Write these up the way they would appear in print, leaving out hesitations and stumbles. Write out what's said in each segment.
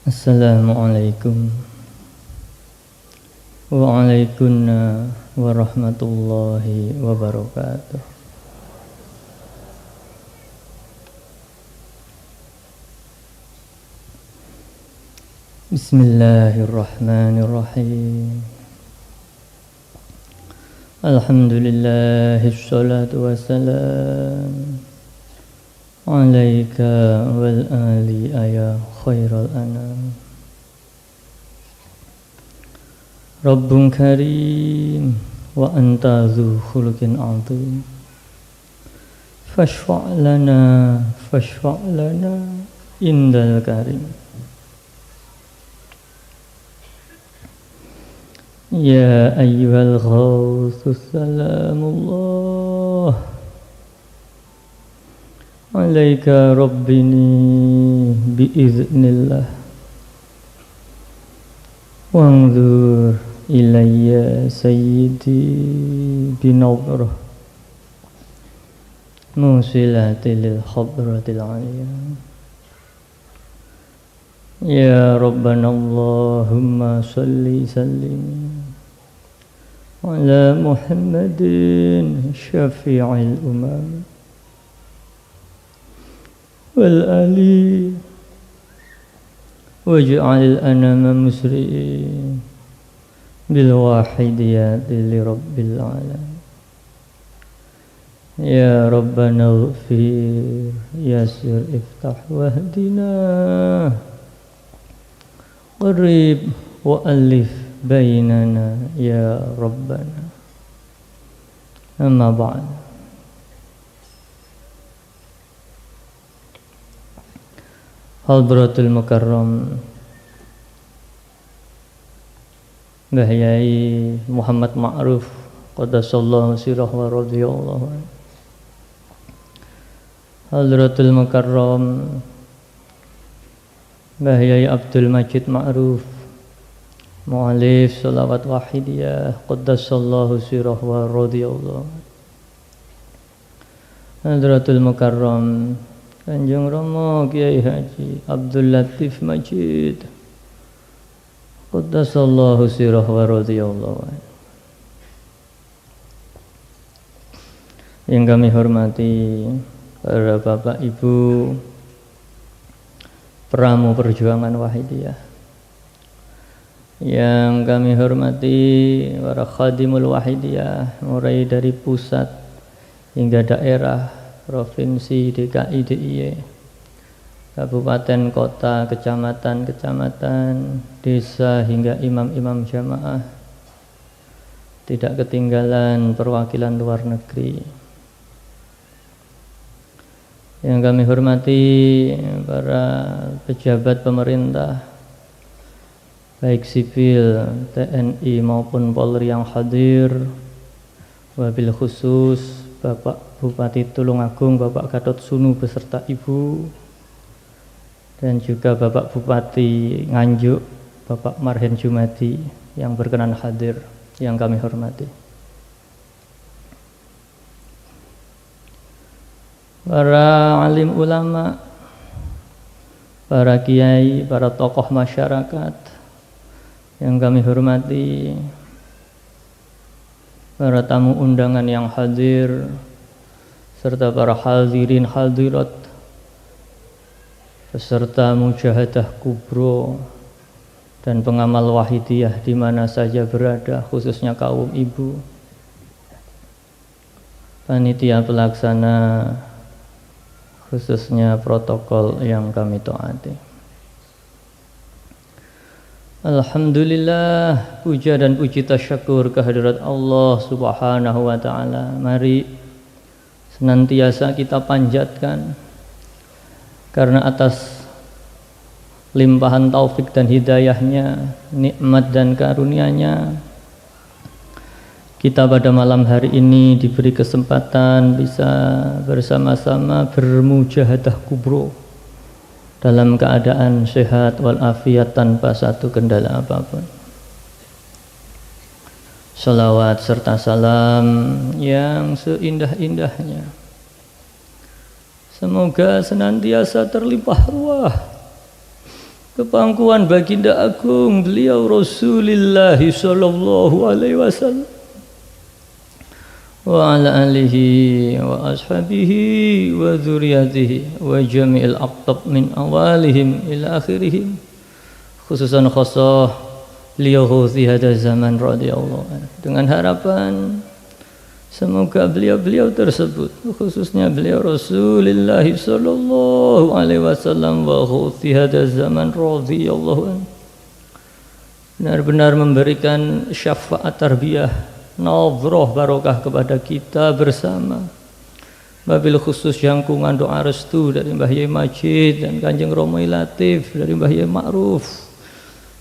Assalamualaikum warahmatullahi wabarakatuh. Bismillahirrahmanirrahim. Alhamdulillahi sholatu wassalam alaika wal ali ya khairal anam. Rabbun karim wa anta dzu khuluqin azim. Fashfa' lana indal karim. Ya ayyuhal ghawthu salamullah alaika rabbini biiznillah wanzur ilayya sayyidi binawrah musilati lil hadratil aliyah. Ya Rabbana Allahumma salli sallim ala Muhammadin syafi'il umam wal ali waj'al anama musri'in bil wahidiyati li rabbil alamin. Ya Rabbana ighfir yasir iftah wahdina qarib wa alif bainana ya Rabbana. Amma ba'd. Hadratul Mukarram Mbah Yai Muhammad Ma'ruf qaddasallahu sirah wa radhiyallahu anhu. Hadratul Mukarram Mbah Yai Abdul Majid Ma'ruf mu'alif salawat wahidiyah qaddasallahu sirah wa radhiyallahu. Hadratul Mukarram Kanjeng Rama Kiai Haji Abdul Latif Majid qaddasallahu sirah wa radhiyallahu. Yang kami hormati para bapak ibu pramu perjuangan Wahidiyah, yang kami hormati para khadimul Wahidiyah mulai dari pusat hingga daerah, provinsi, DKI, DIY, kabupaten, kota, kecamatan, desa hingga imam-imam jamaah, tidak ketinggalan perwakilan luar negeri. Yang kami hormati para pejabat pemerintah baik sipil, TNI maupun Polri yang hadir, wabil khusus Bapak Bupati Tulungagung, Bapak Gatot Sunu beserta Ibu, dan juga Bapak Bupati Nganjuk, Bapak Marhen Jumadi yang berkenan hadir, yang kami hormati. Para alim ulama, para kiai, para tokoh masyarakat yang kami hormati, para tamu undangan yang hadir, serta para hadirin hadirat peserta mujahadah kubro dan pengamal Wahidiyah di mana saja berada, khususnya kaum ibu, panitia pelaksana, khususnya protokol yang kami taati. Alhamdulillah, puja dan puji tasyakur kehadirat Allah Subhanahu wa ta'ala. Mari senantiasa kita panjatkan, karena atas limpahan taufik dan hidayahnya, nikmat dan karunia-Nya, kita pada malam hari ini diberi kesempatan bisa bersama-sama bermujahadah kubro dalam keadaan sehat walafiat tanpa satu kendala apapun. Salawat serta salam yang seindah-indahnya semoga senantiasa terlimpah ruah kepangkuan baginda agung beliau Rasulullah sallallahu alaihi wasallam wa ala alihi wa ashabihi wa dzurriyyatihi wa jami'il aqtab min awalihim ila akhirihim, khususan khassah beliau ghuthi hada zaman radhiyallahu anhu, dengan harapan semoga beliau-beliau tersebut, khususnya beliau Rasulullah sallallahu alaihi wasallam wa ghuthi hada zaman radhiyallahu anhu, benar-benar memberikan syafaat tarbiyah nadhrah barokah kepada kita bersama, wabil khusus jangkungan doa restu dari Mbah Yai Majid dan Kanjeng Romo Latif dari Mbah Yai Ma'ruf,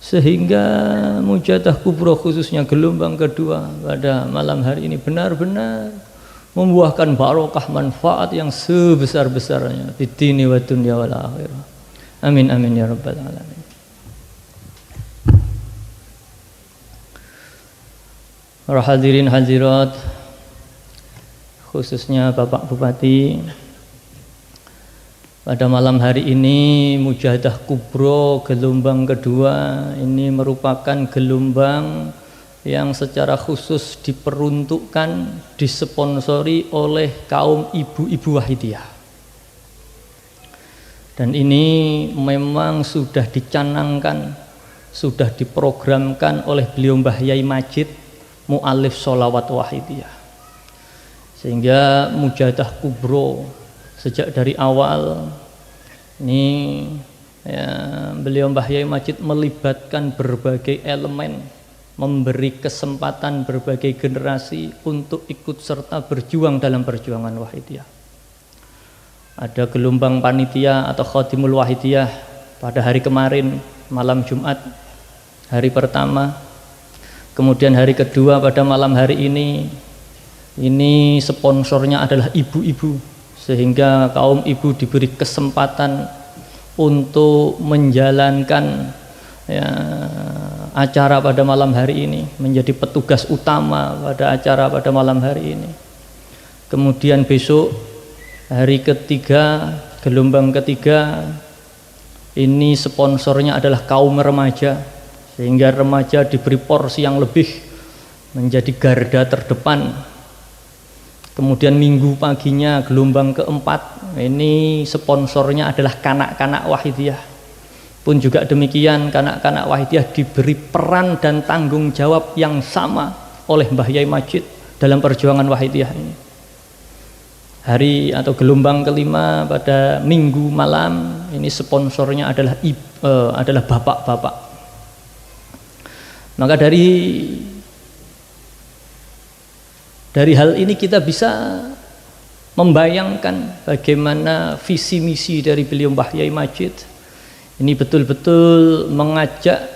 sehingga mujadah kubro khususnya gelombang kedua pada malam hari ini benar-benar membuahkan barokah manfaat yang sebesar-besarnya di dini wa dunya wal akhirah. Amin amin ya rabbal alamin. Para hadirin hadirat, khususnya Bapak Bupati, pada malam hari ini mujahadah kubro gelombang kedua ini merupakan gelombang yang secara khusus diperuntukkan, disponsori oleh kaum ibu-ibu Wahidiyah. Dan ini memang sudah dicanangkan, sudah diprogramkan oleh beliau Mbah Yai Majid, mu'alif sholawat Wahidiyah, sehingga mujahadah kubro sejak dari awal ini ya, beliau Mbah Yai Majid melibatkan berbagai elemen, memberi kesempatan berbagai generasi untuk ikut serta berjuang dalam perjuangan Wahidiyah. Ada gelombang panitia atau khadimul Wahidiyah pada hari kemarin malam Jumat, hari pertama. Kemudian hari kedua pada malam hari ini sponsornya adalah ibu-ibu, sehingga kaum ibu diberi kesempatan untuk menjalankan ya, acara pada malam hari ini, menjadi petugas utama pada acara pada malam hari ini. Kemudian besok hari ketiga, gelombang ketiga, ini sponsornya adalah kaum remaja, sehingga remaja diberi porsi yang lebih, menjadi garda terdepan. Kemudian minggu paginya gelombang keempat, ini sponsornya adalah kanak-kanak Wahidiyah. Pun juga demikian, kanak-kanak Wahidiyah diberi peran dan tanggung jawab yang sama oleh Mbah Yai Majid dalam perjuangan Wahidiyah ini. Hari atau gelombang kelima pada minggu malam, ini sponsornya adalah bapak-bapak. Maka dari hal ini kita bisa membayangkan bagaimana visi misi dari beliau Mbah Yai Majid ini betul-betul mengajak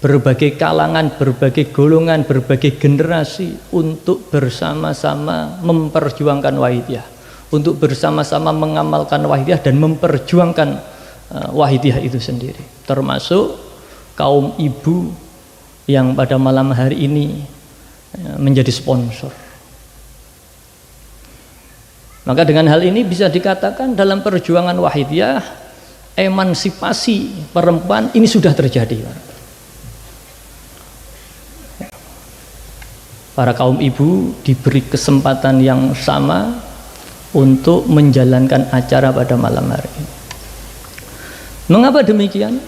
berbagai kalangan, berbagai golongan, berbagai generasi untuk bersama-sama memperjuangkan Wahidiyah, untuk bersama-sama mengamalkan Wahidiyah dan memperjuangkan Wahidiyah itu sendiri, termasuk kaum ibu yang pada malam hari ini menjadi sponsor. Maka dengan hal ini bisa dikatakan dalam perjuangan Wahidiyah, emansipasi perempuan ini sudah terjadi. Para kaum ibu diberi kesempatan yang sama untuk menjalankan acara pada malam hari ini. Mengapa demikian?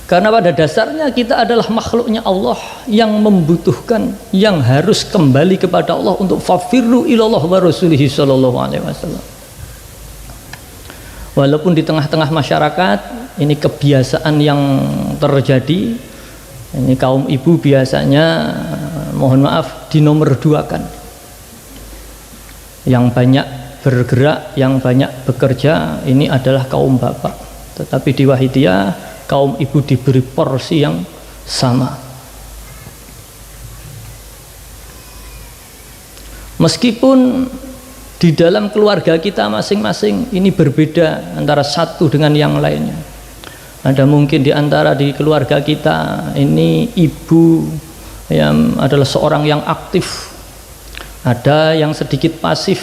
Karena pada dasarnya kita adalah makhluknya Allah yang membutuhkan, yang harus kembali kepada Allah untuk fafirru ilallah wa rasulihi sallallahu alaihi wasallam. Walaupun di tengah-tengah masyarakat ini kebiasaan yang terjadi, ini kaum ibu biasanya mohon maaf dinomorduakan. Yang banyak bergerak, yang banyak bekerja ini adalah kaum bapak. Tetapi di Wahidiyah kaum ibu diberi porsi yang sama. Meskipun di dalam keluarga kita masing-masing ini berbeda antara satu dengan yang lainnya. Ada mungkin di antara di keluarga kita ini ibu yang adalah seorang yang aktif, ada yang sedikit pasif,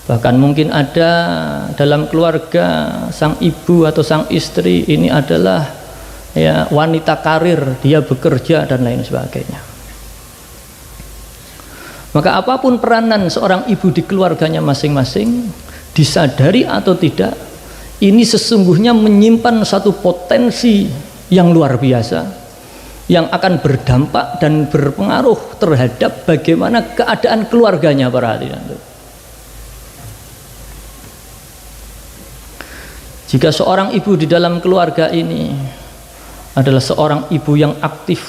Bahkan mungkin ada dalam keluarga sang ibu atau sang istri ini adalah ya wanita karir, dia bekerja dan lain sebagainya. Maka apapun peranan seorang ibu di keluarganya masing-masing, disadari atau tidak, ini sesungguhnya menyimpan satu potensi yang luar biasa yang akan berdampak dan berpengaruh terhadap bagaimana keadaan keluarganya para hadirin. Jika seorang ibu di dalam keluarga ini adalah seorang ibu yang aktif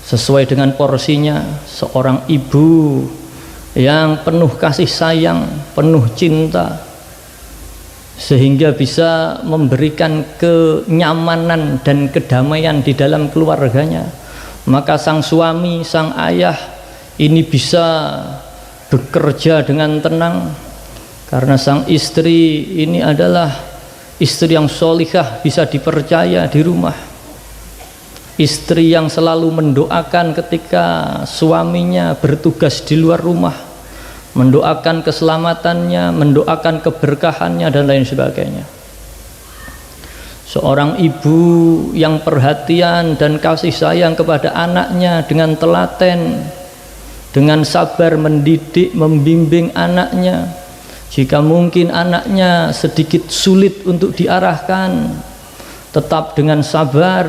sesuai dengan porsinya, seorang ibu yang penuh kasih sayang, penuh cinta, sehingga bisa memberikan kenyamanan dan kedamaian di dalam keluarganya, maka sang suami, sang ayah ini bisa bekerja dengan tenang, karena sang istri ini adalah istri yang sholihah, bisa dipercaya di rumah, istri yang selalu mendoakan ketika suaminya bertugas di luar rumah, mendoakan keselamatannya, mendoakan keberkahannya dan lain sebagainya. Seorang ibu yang perhatian dan kasih sayang kepada anaknya dengan telaten, dengan sabar mendidik, membimbing anaknya. Jika mungkin anaknya sedikit sulit untuk diarahkan, tetap dengan sabar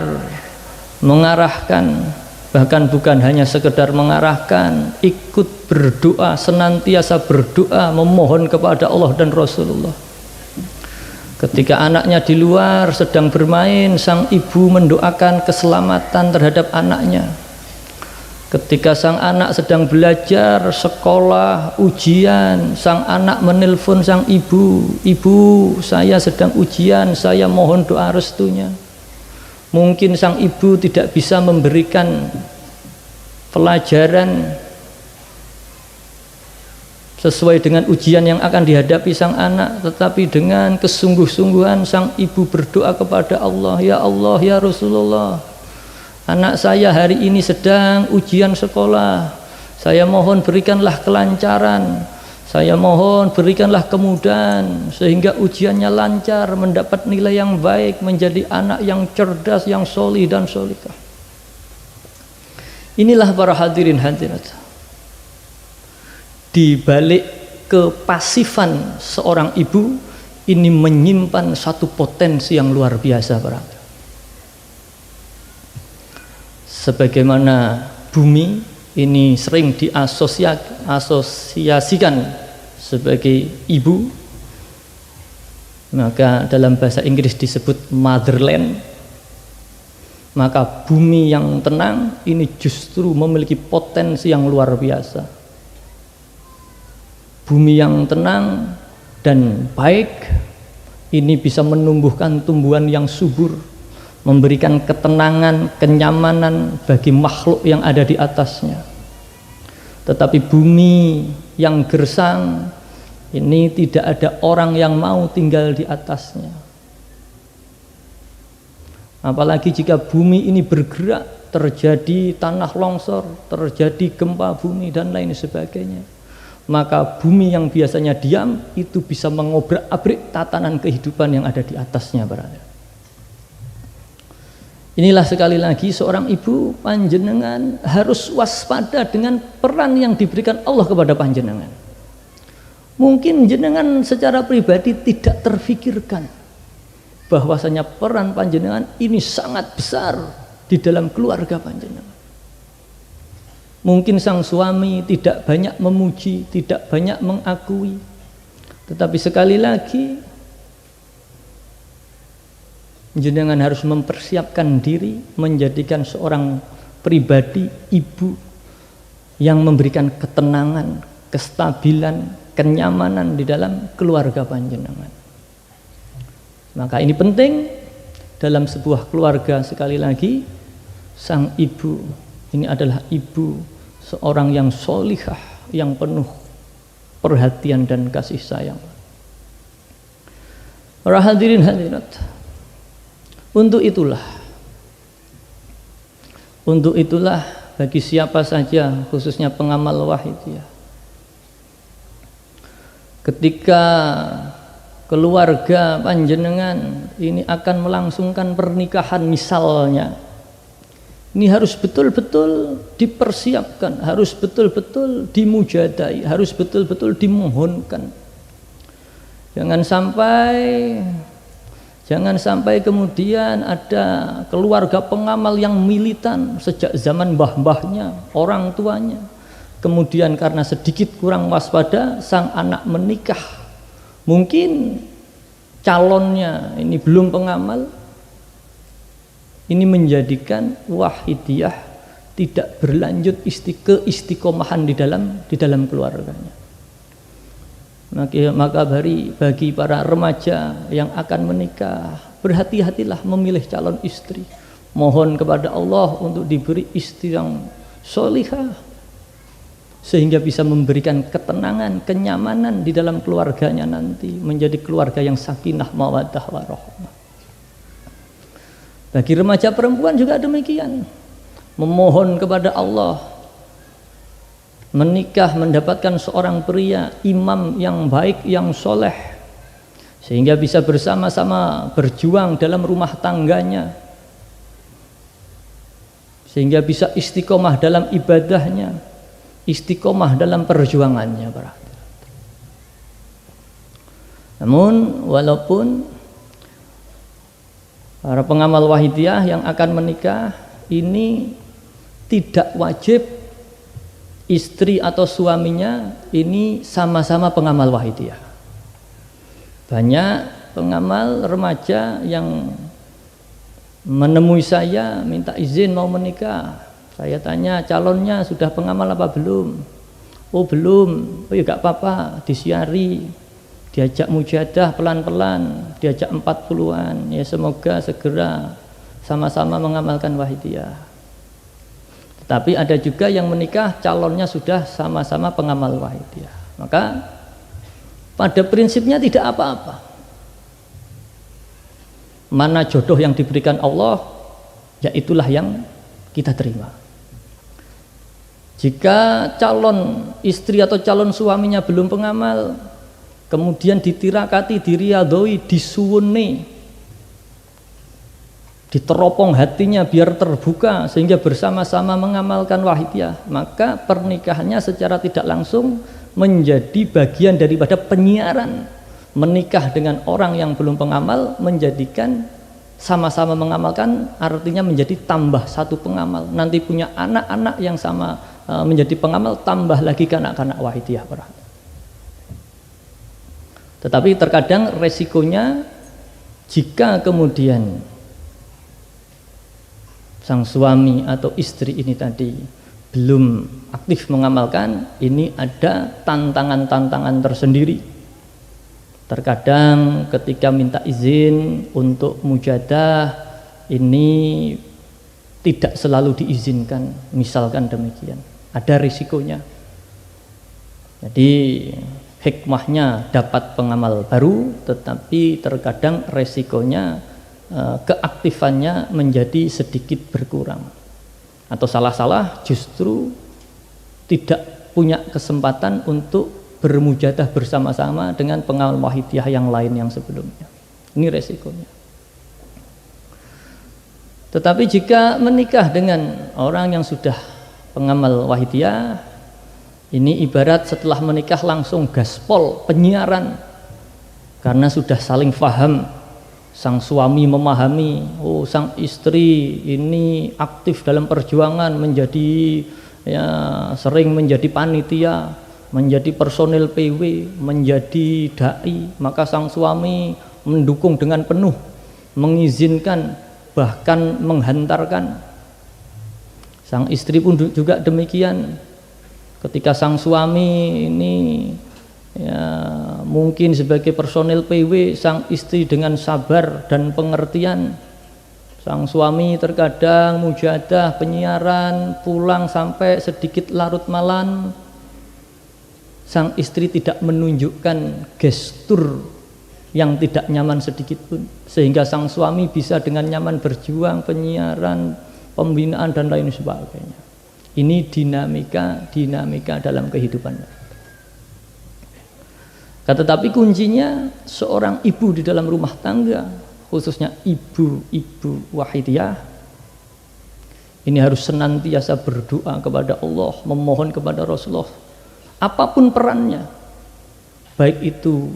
mengarahkan, bahkan bukan hanya sekedar mengarahkan, ikut berdoa, senantiasa berdoa, memohon kepada Allah dan Rasulullah. Ketika anaknya di luar sedang bermain, sang ibu mendoakan keselamatan terhadap anaknya. Ketika sang anak sedang belajar, sekolah, ujian, sang anak menelpon sang ibu, "Ibu, saya sedang ujian, saya mohon doa restunya." Mungkin sang ibu tidak bisa memberikan pelajaran sesuai dengan ujian yang akan dihadapi sang anak, tetapi dengan kesungguh-sungguhan sang ibu berdoa kepada Allah, "Ya Allah, ya Rasulullah, anak saya hari ini sedang ujian sekolah, saya mohon berikanlah kelancaran, saya mohon berikanlah kemudahan sehingga ujiannya lancar, mendapat nilai yang baik, menjadi anak yang cerdas, yang solih dan solikah." Inilah para hadirin hadirat, di balik kepasifan seorang ibu ini menyimpan satu potensi yang luar biasa para hadirin. Sebagaimana bumi ini sering diasosiasikan sebagai ibu, maka dalam bahasa Inggris disebut motherland, maka bumi yang tenang ini justru memiliki potensi yang luar biasa. Bumi yang tenang dan baik ini bisa menumbuhkan tumbuhan yang subur, memberikan ketenangan, kenyamanan bagi makhluk yang ada di atasnya. Tetapi bumi yang gersang ini tidak ada orang yang mau tinggal di atasnya. Apalagi jika bumi ini bergerak, terjadi tanah longsor, terjadi gempa bumi dan lain sebagainya, maka bumi yang biasanya diam itu bisa mengobrak-abrik tatanan kehidupan yang ada di atasnya. Inilah sekali lagi seorang ibu, panjenengan harus waspada dengan peran yang diberikan Allah kepada panjenengan. Mungkin jenengan secara pribadi tidak terfikirkan bahwasanya peran panjenengan ini sangat besar di dalam keluarga panjenengan. Mungkin sang suami tidak banyak memuji, tidak banyak mengakui, tetapi sekali lagi jenengan harus mempersiapkan diri menjadikan seorang pribadi ibu yang memberikan ketenangan, kestabilan, kenyamanan di dalam keluarga panjenengan. Maka ini penting dalam sebuah keluarga. Sekali lagi, sang ibu ini adalah ibu seorang yang sholihah, yang penuh perhatian dan kasih sayang. Para hadirin hadirat, untuk itulah bagi siapa saja, khususnya pengamal wahid ya, ketika keluarga panjenengan ini akan melangsungkan pernikahan misalnya, ini harus betul-betul dipersiapkan, harus betul-betul dimujadai, harus betul-betul dimohonkan. Jangan sampai kemudian ada keluarga pengamal yang militan sejak zaman mbah-mbahnya, orang tuanya. Kemudian karena sedikit kurang waspada, sang anak menikah. Mungkin calonnya ini belum pengamal. Ini menjadikan wahidiyah tidak berlanjut keistiqomahan di dalam keluarganya. Maka bagi para remaja yang akan menikah, berhati-hatilah memilih calon istri. Mohon kepada Allah untuk diberi istri yang solihah, sehingga bisa memberikan ketenangan, kenyamanan di dalam keluarganya nanti, menjadi keluarga yang sakinah, mawaddah, warahmah. Bagi remaja perempuan juga demikian, memohon kepada Allah menikah, mendapatkan seorang pria imam yang baik, yang soleh, sehingga bisa bersama-sama berjuang dalam rumah tangganya, sehingga bisa istiqomah dalam ibadahnya, istiqomah dalam perjuangannya. Namun walaupun para pengamal wahidiyah yang akan menikah ini tidak wajib istri atau suaminya ini sama-sama pengamal wahidiyah. Banyak pengamal remaja yang menemui saya minta izin mau menikah. Saya tanya, calonnya sudah pengamal apa belum? Oh belum. Oh ya gak apa-apa, disiari, diajak mujadah pelan-pelan, diajak 40-an. Ya semoga segera sama-sama mengamalkan wahidiyah. Tapi ada juga yang menikah calonnya sudah sama-sama pengamal wahidiyah. Maka pada prinsipnya tidak apa-apa. Mana jodoh yang diberikan Allah, ya itulah yang kita terima. Jika calon istri atau calon suaminya belum pengamal, kemudian ditirakati, diriadoi, disuwuni, diteropong hatinya biar terbuka sehingga bersama-sama mengamalkan wahidiyah, maka pernikahannya secara tidak langsung menjadi bagian daripada penyiaran. Menikah dengan orang yang belum pengamal menjadikan sama-sama mengamalkan, artinya menjadi tambah satu pengamal. Nanti punya anak-anak yang sama menjadi pengamal, tambah lagi kanak-kanak wahidiyah. Tetapi terkadang resikonya jika kemudian sang suami atau istri ini tadi belum aktif mengamalkan, ini ada tantangan-tantangan tersendiri. Terkadang ketika minta izin untuk mujadah ini tidak selalu diizinkan, misalkan demikian, ada risikonya. Jadi hikmahnya dapat pengamal baru, tetapi terkadang resikonya keaktifannya menjadi sedikit berkurang, atau salah-salah justru tidak punya kesempatan untuk bermujadah bersama-sama dengan pengamal wahidiyah yang lain yang sebelumnya. Ini resikonya. Tetapi jika menikah dengan orang yang sudah pengamal wahidiyah, ini ibarat setelah menikah langsung gaspol penyiaran, karena sudah saling faham. Sang suami memahami, oh sang istri ini aktif dalam perjuangan, menjadi ya sering menjadi panitia, menjadi personil PW, menjadi dai, maka sang suami mendukung dengan penuh, mengizinkan, bahkan menghantarkan. Sang istri pun juga demikian. Ketika sang suami ini ya mungkin sebagai personil PW, sang istri dengan sabar dan pengertian. Sang suami terkadang mujadah, penyiaran, pulang sampai sedikit larut malam. Sang istri tidak menunjukkan gestur yang tidak nyaman sedikit pun, sehingga sang suami bisa dengan nyaman berjuang, penyiaran, pembinaan dan lain sebagainya. Ini dinamika dalam kehidupan. Tetapi kuncinya seorang ibu di dalam rumah tangga, khususnya ibu-ibu wahidiyah, ini harus senantiasa berdoa kepada Allah, memohon kepada Rasulullah, apapun perannya, baik itu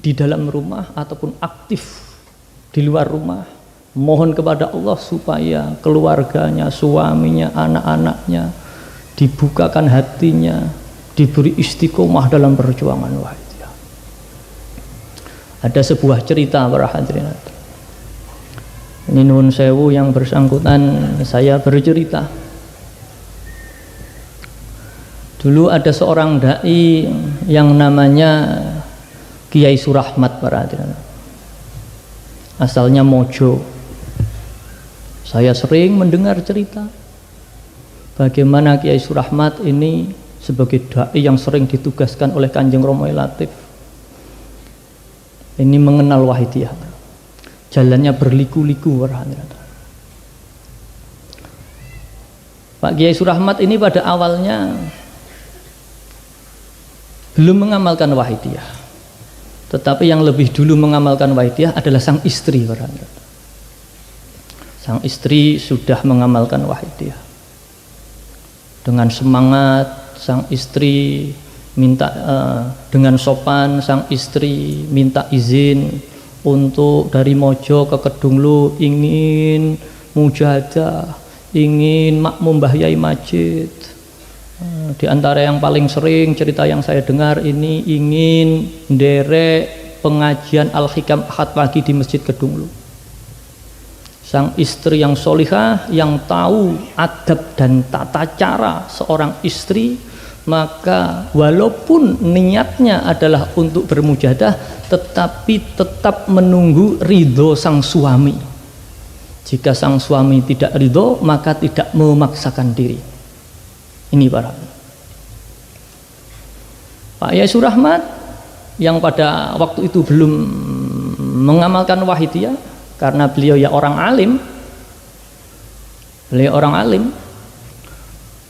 di dalam rumah ataupun aktif di luar rumah, mohon kepada Allah supaya keluarganya, suaminya, anak-anaknya dibukakan hatinya, diberi istiqomah dalam perjuangan wahidiyah. Ada sebuah cerita para hadirin. Ini nuwun sewu yang bersangkutan saya bercerita. Dulu ada seorang dai yang namanya Kiai Surahmat para hadirin. Asalnya Mojo. Saya sering mendengar cerita bagaimana Kiai Surahmat ini sebagai dai yang sering ditugaskan oleh Kanjeng Romo'il Latif ini mengenal wahidiyah, jalannya berliku-liku. Pak Kiai Surahmat ini pada awalnya belum mengamalkan wahidiyah, tetapi yang lebih dulu mengamalkan wahidiyah adalah sang istri. Sang istri sudah mengamalkan wahidiyah dengan semangat. Sang istri minta dengan sopan, sang istri minta izin untuk dari Mojo ke Kedunglu ingin mujahadah, ingin makmum Mbah Yai Majid. Di antara yang paling sering cerita yang saya dengar ini ingin nderek pengajian Al-Hikam Ahad pagi di Masjid Kedunglu. Sang istri yang solihah, yang tahu adab dan tata cara seorang istri, maka walaupun niatnya adalah untuk bermujahadah, tetapi tetap menunggu ridho sang suami. Jika sang suami tidak ridho, maka tidak memaksakan diri. Ini para Pak Kiai Surahmat yang pada waktu itu belum mengamalkan wahidiyah, karena beliau ya orang alim, beliau orang alim.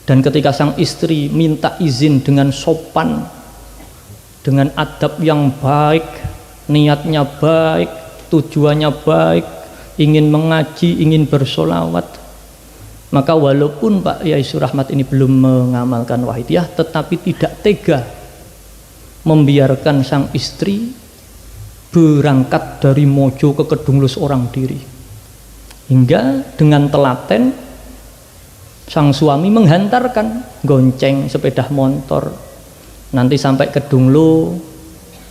Dan ketika sang istri minta izin dengan sopan, dengan adab yang baik, niatnya baik, tujuannya baik, ingin mengaji, ingin bersolawat, maka walaupun Pak Kiai Surahmat ini belum mengamalkan wahidiyah, tetapi tidak tega membiarkan sang istri berangkat dari Mojo ke Kedunglu seorang diri, hingga dengan telaten sang suami menghantarkan gonceng sepeda motor. Nanti sampai Kedunglu,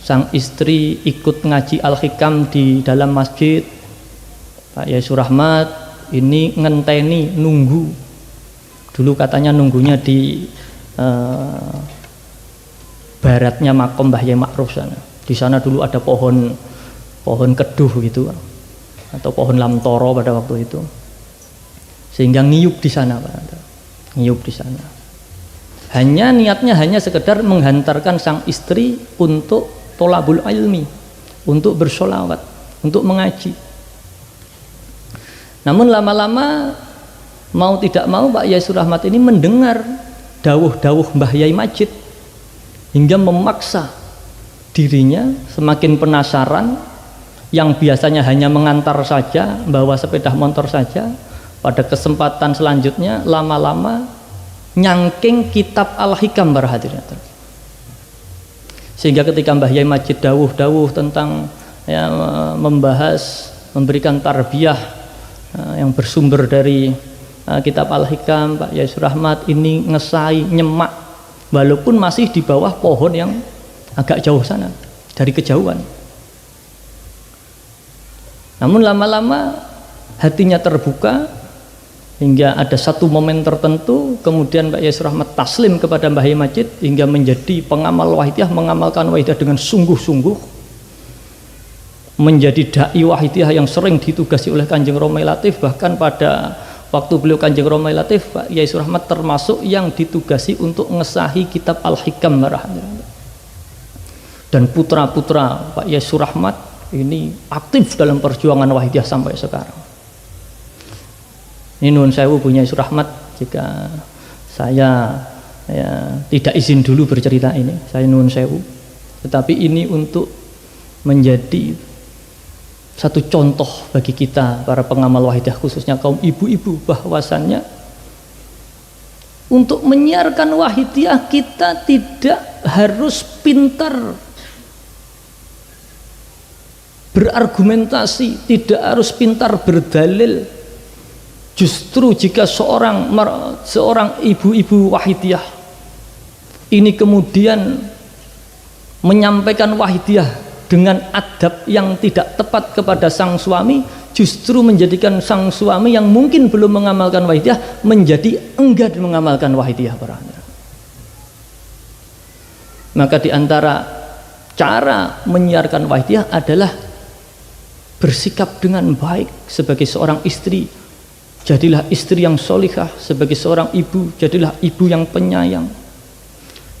sang istri ikut ngaji Al-Hikam di dalam masjid. Pak Kiai Surahmat ini ngenteni, nunggu. Dulu katanya nunggunya di baratnya makom Mbah Yai Ma'ruf sana. Di sana dulu ada pohon keduh gitu, atau pohon lamtoro pada waktu itu. Sehingga ngiyup di sana, Pak. Ngiyup di sana. Niatnya hanya sekedar menghantarkan sang istri untuk tolabul ilmi, untuk bersolawat, untuk mengaji. Namun lama-lama mau tidak mau Pak Kiai Surahmat ini mendengar dawuh-dawuh Mbah Yai Majid, hingga memaksa dirinya semakin penasaran. Yang biasanya hanya mengantar saja, bawa sepeda motor saja, pada kesempatan selanjutnya lama-lama nyangking kitab Al-Hikam para hadirin. Sehingga ketika Mbah Yai Majid dawuh tentang ya, memberikan tarbiyah yang bersumber dari kitab Al-Hikam, Pak Kiai Surahmat ini ngesai, nyemak, walaupun masih di bawah pohon yang agak jauh sana, dari kejauhan. Namun lama-lama hatinya terbuka, hingga ada satu momen tertentu kemudian Pak Kiai Surahmat taslim kepada Mbah Yai Majid, hingga menjadi pengamal wahidiyah, mengamalkan wahidiyah dengan sungguh-sungguh, menjadi dai wahidiyah yang sering ditugasi oleh Kanjeng Romo'il Latif. Bahkan pada waktu beliau Kanjeng Romo'il Latif, Pak Kiai Surahmat termasuk yang ditugasi untuk ngesahi kitab Al-Hikam. Dan putra-putra Pak Kiai Surahmat ini aktif dalam perjuangan wahidiyah sampai sekarang. Ini nuwun sewu Bu Kiai Surahmat, jika saya tidak izin dulu bercerita ini, saya nuwun sewu. Tetapi ini untuk menjadi satu contoh bagi kita para pengamal wahidiyah, khususnya kaum ibu-ibu, bahwasannya untuk menyiarkan wahidiyah kita tidak harus pintar berargumentasi, tidak harus pintar berdalil. Justru jika seorang ibu-ibu wahidiyah ini kemudian menyampaikan wahidiyah dengan adab yang tidak tepat kepada sang suami, justru menjadikan sang suami yang mungkin belum mengamalkan wahidiyah menjadi enggan mengamalkan wahidiyah. Maka diantara cara menyiarkan wahidiyah adalah bersikap dengan baik sebagai seorang istri. Jadilah istri yang solihah. Sebagai seorang ibu, jadilah ibu yang penyayang.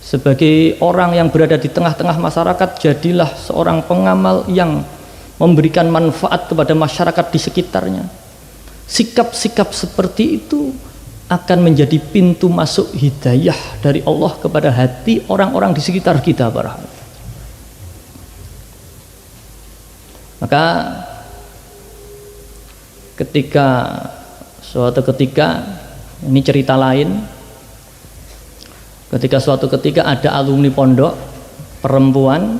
Sebagai orang yang berada di tengah-tengah masyarakat, jadilah seorang pengamal yang memberikan manfaat kepada masyarakat di sekitarnya. Sikap-sikap seperti itu akan menjadi pintu masuk hidayah dari Allah kepada hati orang-orang di sekitar kita. Maka suatu ketika ini cerita lain, ketika suatu ketika ada alumni pondok perempuan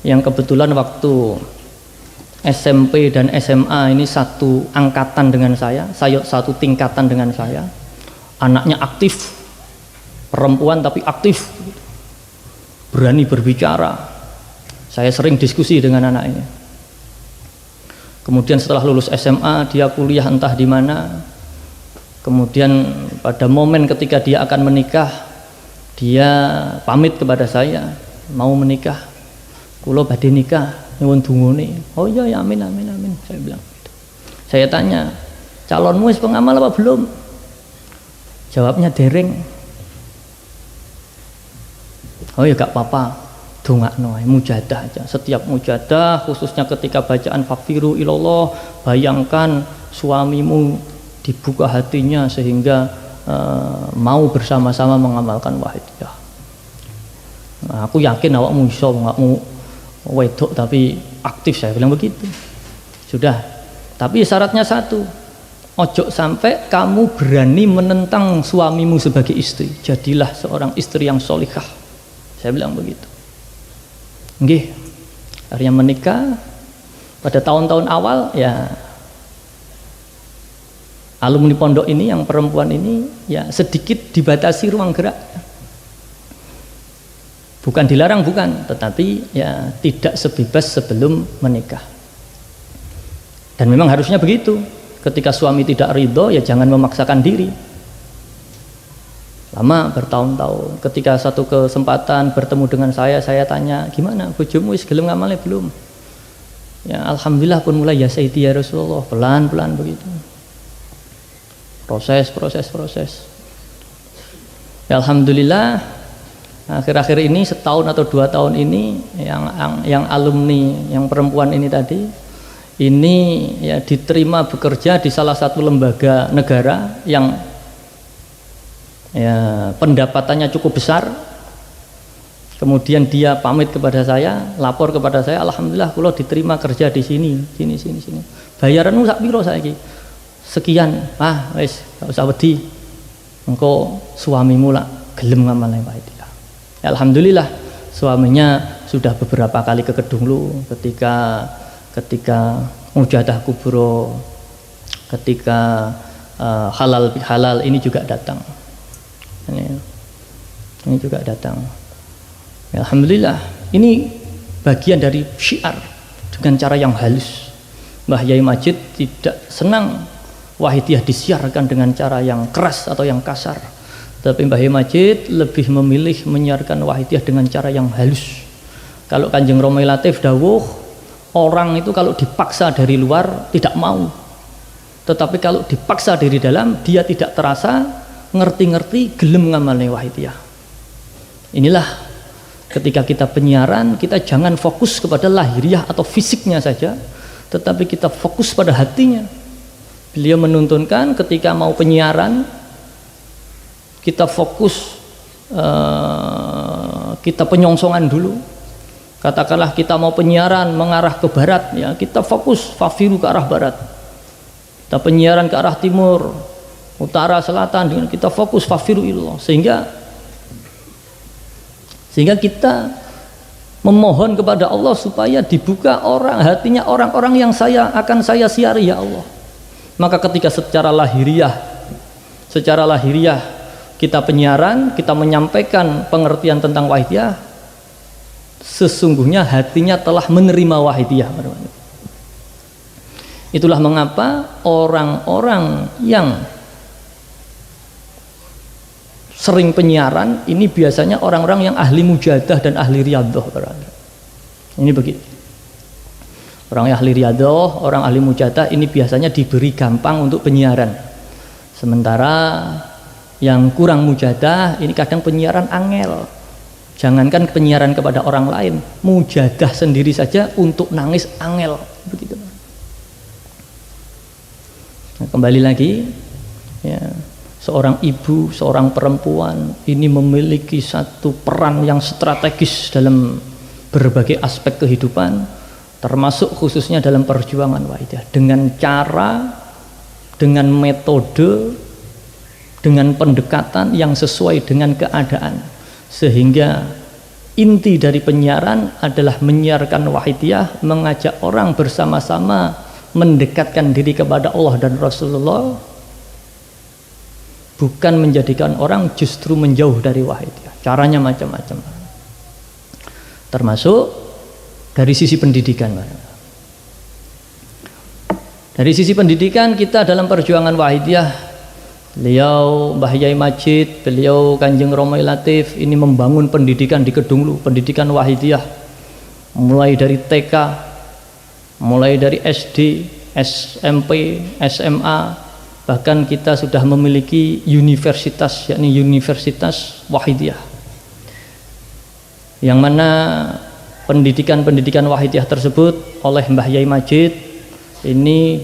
yang kebetulan waktu SMP dan SMA ini satu angkatan dengan saya satu tingkatan dengan saya, anaknya aktif, perempuan tapi aktif, berani berbicara. Saya sering diskusi dengan anak ini. Kemudian setelah lulus SMA dia kuliah entah di mana. Kemudian pada momen ketika dia akan menikah, dia pamit kepada saya, mau menikah, kula badhe nikah nyuwun dungane. Oh iya ya, amin amin amin, saya bilang gitu. Saya tanya, calonmu wis pengamal apa belum? Jawabnya dereng. Oh ya gak apa-apa, dongakno mujadah aja. Setiap mujadah, khususnya ketika bacaan faghfiru ilallah, bayangkan suamimu dibuka hatinya sehingga mau bersama-sama mengamalkan wahidiyah. Nah, aku yakin awakmu iso, awakmu wedok tapi aktif, saya bilang begitu. Sudah, tapi syaratnya satu, ojo sampai kamu berani menentang suamimu sebagai istri. Jadilah seorang istri yang solihah, saya bilang begitu. Nggih, akhirnya menikah. Pada tahun-tahun awal ya alumni pondok ini yang perempuan ini ya sedikit dibatasi ruang gerak, bukan dilarang bukan, tetapi ya tidak sebebas sebelum menikah. Dan memang harusnya begitu, ketika suami tidak ridho ya jangan memaksakan diri. Lama bertahun-tahun, ketika satu kesempatan bertemu dengan saya tanya, gimana bojomu wis gelem ngamalnya belum? Ya alhamdulillah pun mulai, ya Sayyidi ya Rasulullah, pelan-pelan begitu. Proses. Ya, alhamdulillah akhir-akhir ini setahun atau 2 tahun ini yang alumni yang perempuan ini tadi ini ya diterima bekerja di salah satu lembaga negara yang ya pendapatannya cukup besar. Kemudian dia pamit kepada saya, lapor kepada saya, alhamdulillah kula diterima kerja di sini. Bayaranmu sak piro saiki? Sekian. Wis gak usah wedi, engko suamimu lah gelem ngamal wahidiyah. Ya, alhamdulillah suaminya sudah beberapa kali ke Kedunglu, ketika mujadah kubro, ketika halal bihalal ini juga datang. Ini juga datang. Ya, alhamdulillah ini bagian dari syiar dengan cara yang halus. Mbah Yai Majid tidak senang wahidiyah disiarkan dengan cara yang keras atau yang kasar, tapi Mbah Yai Majid lebih memilih menyiarkan wahidiyah dengan cara yang halus. Kalau Kanjeng Romai Latif dawuh, orang itu kalau dipaksa dari luar tidak mau, tetapi kalau dipaksa dari dalam dia tidak terasa, ngerti-ngerti, gelem ngamalne wahidiyah. Inilah ketika kita penyiaran, kita jangan fokus kepada lahiriah atau fisiknya saja, tetapi kita fokus pada hatinya. Beliau menuntunkan ketika mau penyiaran kita fokus, kita penyongsongan dulu, Katakanlah kita mau penyiaran mengarah ke barat, ya kita fokus fafiru ke arah barat. Kita penyiaran ke arah timur, utara, selatan, kita fokus fafiru ilallah, sehingga kita memohon kepada Allah supaya dibuka hatinya orang-orang yang akan saya siari, ya Allah. Maka ketika secara lahiriah kita penyiaran, kita menyampaikan pengertian tentang wahidiyah, sesungguhnya hatinya telah menerima wahidiyah. Itulah mengapa orang-orang yang sering penyiaran ini biasanya orang-orang yang ahli mujadah dan ahli riyadhah. Ini begitu. Orang yang ahli riyadhah, orang ahli mujadah ini biasanya diberi gampang untuk penyiaran. Sementara yang kurang mujadah ini kadang penyiaran angel. Jangankan penyiaran kepada orang lain, mujadah sendiri saja untuk nangis angel, begitu. Nah, kembali lagi, ya, seorang ibu, seorang perempuan ini memiliki satu peran yang strategis dalam berbagai aspek kehidupan, termasuk khususnya dalam perjuangan wahidiyah, dengan cara, dengan metode, dengan pendekatan yang sesuai dengan keadaan. Sehingga inti dari penyiaran adalah menyiarkan wahidiyah, mengajak orang bersama-sama mendekatkan diri kepada Allah dan Rasulullah, bukan menjadikan orang justru menjauh dari wahidiyah. Caranya macam-macam, termasuk dari sisi pendidikan. Dari sisi pendidikan kita dalam perjuangan wahidiyah, beliau Mbah Yai Majid, beliau Kanjeng Romai Latif ini membangun pendidikan di Kedunglu, pendidikan wahidiyah, mulai dari TK, mulai dari SD, SMP, SMA, bahkan kita sudah memiliki universitas, yakni Universitas Wahidiyah, yang mana pendidikan wahidiyah tersebut oleh Mbah Yai Majid ini,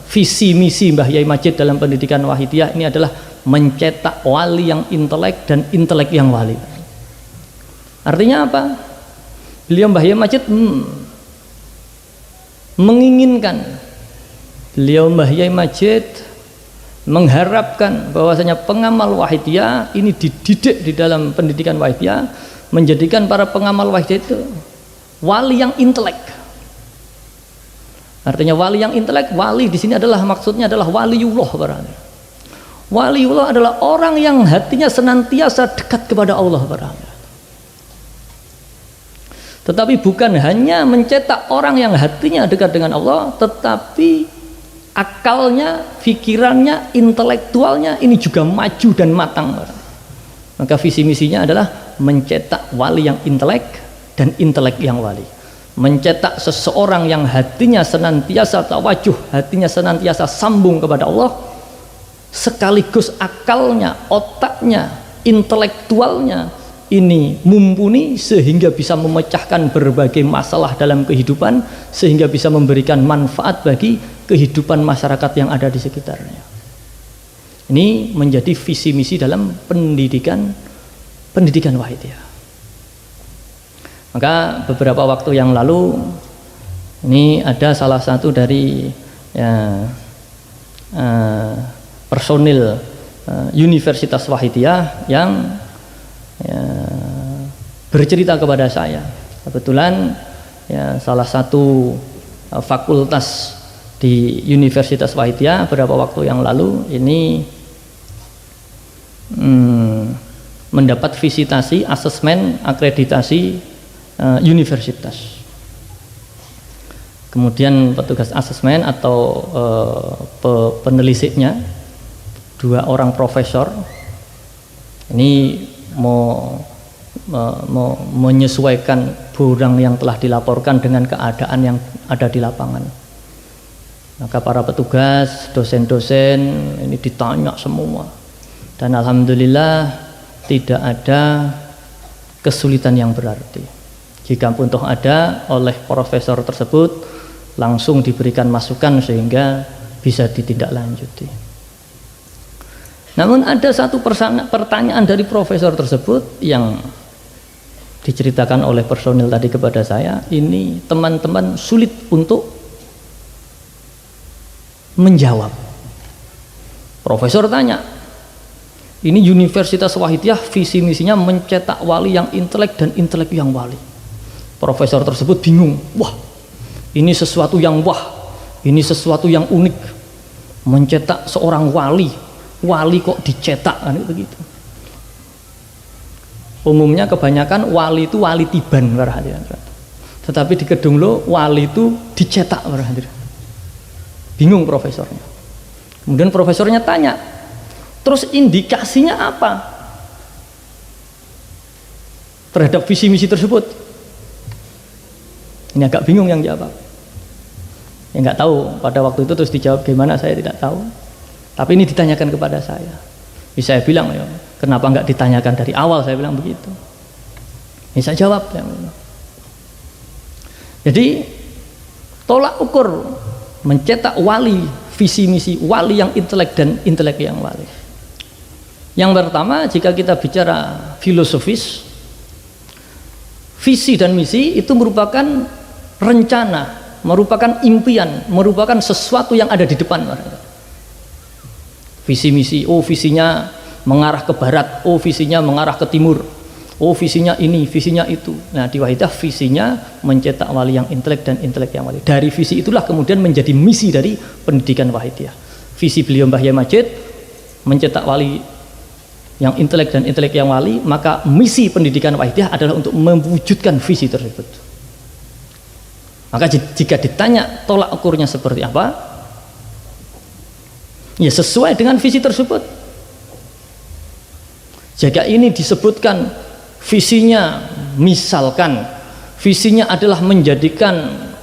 visi misi Mbah Yai Majid dalam pendidikan wahidiyah ini adalah mencetak wali yang intelek dan intelek yang wali. Artinya apa? Beliau Mbah Yai Majid menginginkan, beliau Mbah Yai Majid mengharapkan bahwasanya pengamal wahidiyah ini dididik di dalam pendidikan wahidiyah, menjadikan para pengamal wahidiyah itu wali yang intelek. Artinya wali yang intelek, wali di sini adalah maksudnya adalah waliullah barangkali. Waliullah adalah orang yang hatinya senantiasa dekat kepada Allah barangkali. Tetapi bukan hanya mencetak orang yang hatinya dekat dengan Allah, tetapi akalnya, pikirannya, intelektualnya ini juga maju dan matang barangkali. Maka visi misinya adalah mencetak wali yang intelek dan intelek yang wali. Mencetak seseorang yang hatinya senantiasa tawajuh, hatinya senantiasa sambung kepada Allah, sekaligus akalnya, otaknya, intelektualnya ini mumpuni sehingga bisa memecahkan berbagai masalah dalam kehidupan, sehingga bisa memberikan manfaat bagi kehidupan masyarakat yang ada di sekitarnya. Ini menjadi visi misi dalam pendidikan wahidiyah. Maka beberapa waktu yang lalu ini ada salah satu dari personil Universitas Wahidiyah yang bercerita kepada saya. Kebetulan salah satu fakultas di Universitas Wahidiyah beberapa waktu yang lalu ini mendapat visitasi, asesmen, akreditasi universitas. Kemudian petugas asesmen atau penelisiknya, 2 orang profesor ini mau menyesuaikan borang yang telah dilaporkan dengan keadaan yang ada di lapangan. Maka para petugas, dosen-dosen ini ditanya semua, dan alhamdulillah tidak ada kesulitan yang berarti. Jika pun toh ada, oleh profesor tersebut langsung diberikan masukan sehingga bisa ditindaklanjuti. Namun ada satu pertanyaan dari profesor tersebut yang diceritakan oleh personil tadi kepada saya, ini teman-teman sulit untuk menjawab. Profesor tanya, ini Universitas Wahidiyah visi misinya mencetak wali yang intelek dan intelek yang wali. Profesor tersebut bingung, wah ini sesuatu yang ini sesuatu yang unik, mencetak seorang wali kok dicetak, kan begitu. Umumnya kebanyakan wali itu wali tiban, tetapi di Kedung Lo wali itu dicetak. Bingung profesornya. Kemudian profesornya tanya, terus indikasinya apa terhadap visi misi tersebut? Ini agak bingung yang jawab. Ya nggak tahu pada waktu itu, terus dijawab gimana saya tidak tahu. Tapi ini ditanyakan kepada saya. Saya bilang, ya, kenapa nggak ditanyakan dari awal? Saya bilang begitu. Ini saya jawab. Ya. Jadi tolak ukur mencetak wali, visi misi wali yang intelek dan intelek yang wali. Yang pertama, jika kita bicara filosofis, visi dan misi itu merupakan rencana, merupakan impian, merupakan sesuatu yang ada di depan. Visi misi, oh visinya mengarah ke barat, oh visinya mengarah ke timur, oh visinya ini, visinya itu. Nah di Wahidiyah visinya mencetak wali yang intelek dan intelek yang wali. Dari visi itulah kemudian menjadi misi dari pendidikan Wahidiyah. Visi beliau Mbah Yai Majid mencetak wali yang intelek dan intelek yang wali, maka misi pendidikan Wahidiyah adalah untuk mewujudkan visi tersebut. Maka jika ditanya tolak ukurnya seperti apa, ya sesuai dengan visi tersebut. Jika ini disebutkan visinya, misalkan visinya adalah menjadikan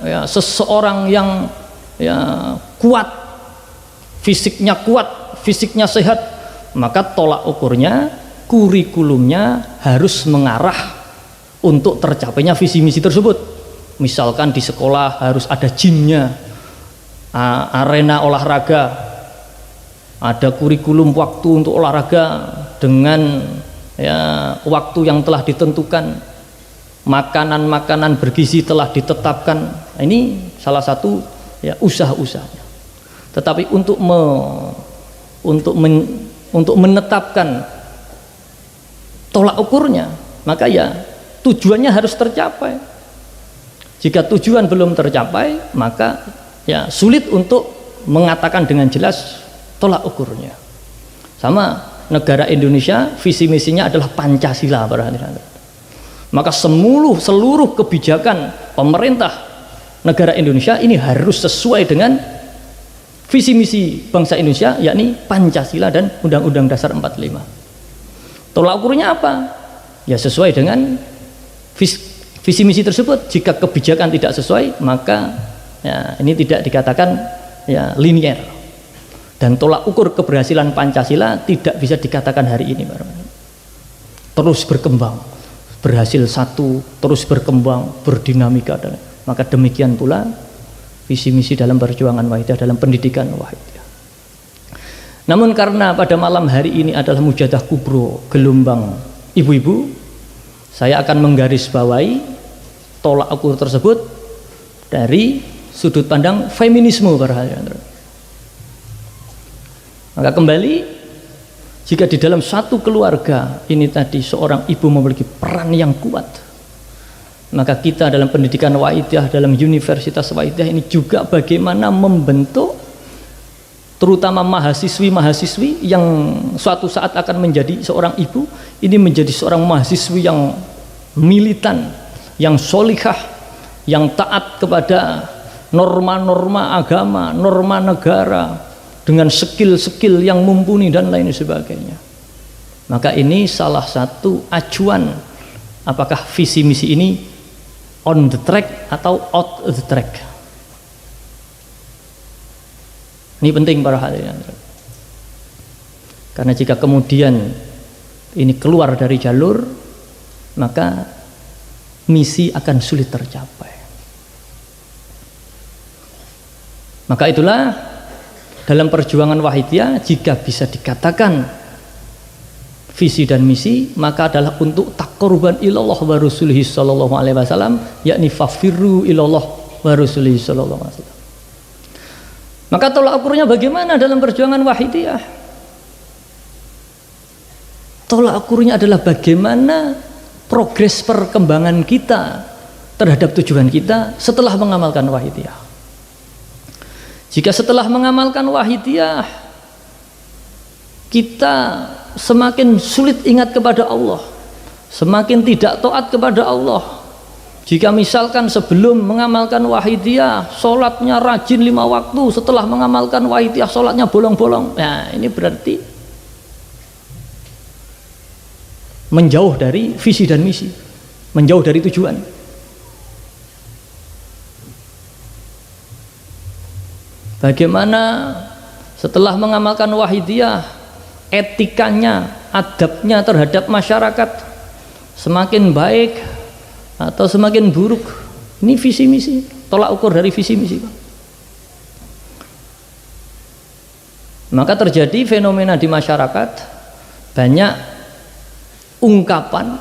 ya, seseorang yang ya, kuat, fisiknya kuat, fisiknya sehat, maka tolak ukurnya, kurikulumnya harus mengarah untuk tercapainya visi misi tersebut. Misalkan di sekolah harus ada gymnya, arena olahraga, ada kurikulum waktu untuk olahraga dengan ya, waktu yang telah ditentukan, makanan-makanan bergizi telah ditetapkan. Ini salah satu ya, usaha-usahanya. Tetapi untuk menetapkan tolak ukurnya, maka ya tujuannya harus tercapai. Jika tujuan belum tercapai, maka ya sulit untuk mengatakan dengan jelas tolak ukurnya. Sama negara Indonesia, visi misinya adalah Pancasila. Maka seluruh kebijakan pemerintah negara Indonesia ini harus sesuai dengan visi misi bangsa Indonesia, yakni Pancasila dan Undang-Undang Dasar 45. Tolak ukurnya apa? Ya sesuai dengan visi misi tersebut. Jika kebijakan tidak sesuai, maka ya, ini tidak dikatakan ya, linier. Dan tolak ukur keberhasilan Pancasila tidak bisa dikatakan hari ini, terus berkembang, berhasil satu, terus berkembang, berdinamika. Maka demikian pula visi misi dalam perjuangan Wahidiyah, dalam pendidikan Wahidiyah. Namun karena pada malam hari ini adalah Mujadah Kubro, gelombang ibu-ibu, saya akan menggarisbawahi tolak ukur tersebut dari sudut pandang feminisme para hadirin. Maka kembali, jika di dalam satu keluarga ini tadi seorang ibu memiliki peran yang kuat, maka kita dalam pendidikan Wahidiyah, dalam Universitas Wahidiyah ini juga bagaimana membentuk terutama mahasiswi-mahasiswi yang suatu saat akan menjadi seorang ibu, ini menjadi seorang mahasiswi yang militan, yang solihah, yang taat kepada norma-norma agama, norma negara, dengan skill-skill yang mumpuni dan lain sebagainya. Maka ini salah satu acuan apakah visi misi ini on the track atau out the track. Ini penting para hadirin. Karena jika kemudian ini keluar dari jalur, maka misi akan sulit tercapai. Maka itulah dalam perjuangan Wahidiyah, jika bisa dikatakan visi dan misi, maka adalah untuk taqarruban ilallah wa rasulihi sallallahu alaihi wasallam, yakni fafirru ilallah wa rasulihi sallallahu alaihi wasallam. Maka tolak ukurnya bagaimana dalam perjuangan wahidiyah? Tolak ukurnya adalah bagaimana progres perkembangan kita terhadap tujuan kita setelah mengamalkan wahidiyah. Jika setelah mengamalkan wahidiyah kita semakin sulit ingat kepada Allah, semakin tidak taat kepada Allah. Jika misalkan sebelum mengamalkan wahidiyah sholatnya rajin 5 waktu, setelah mengamalkan wahidiyah sholatnya bolong-bolong, nah ini berarti menjauh dari visi dan misi, menjauh dari tujuan. Bagaimana setelah mengamalkan wahidiyah etikanya, adabnya terhadap masyarakat semakin baik atau semakin buruk? Ini visi misi, tolak ukur dari visi misi. Maka terjadi fenomena di masyarakat, banyak ungkapan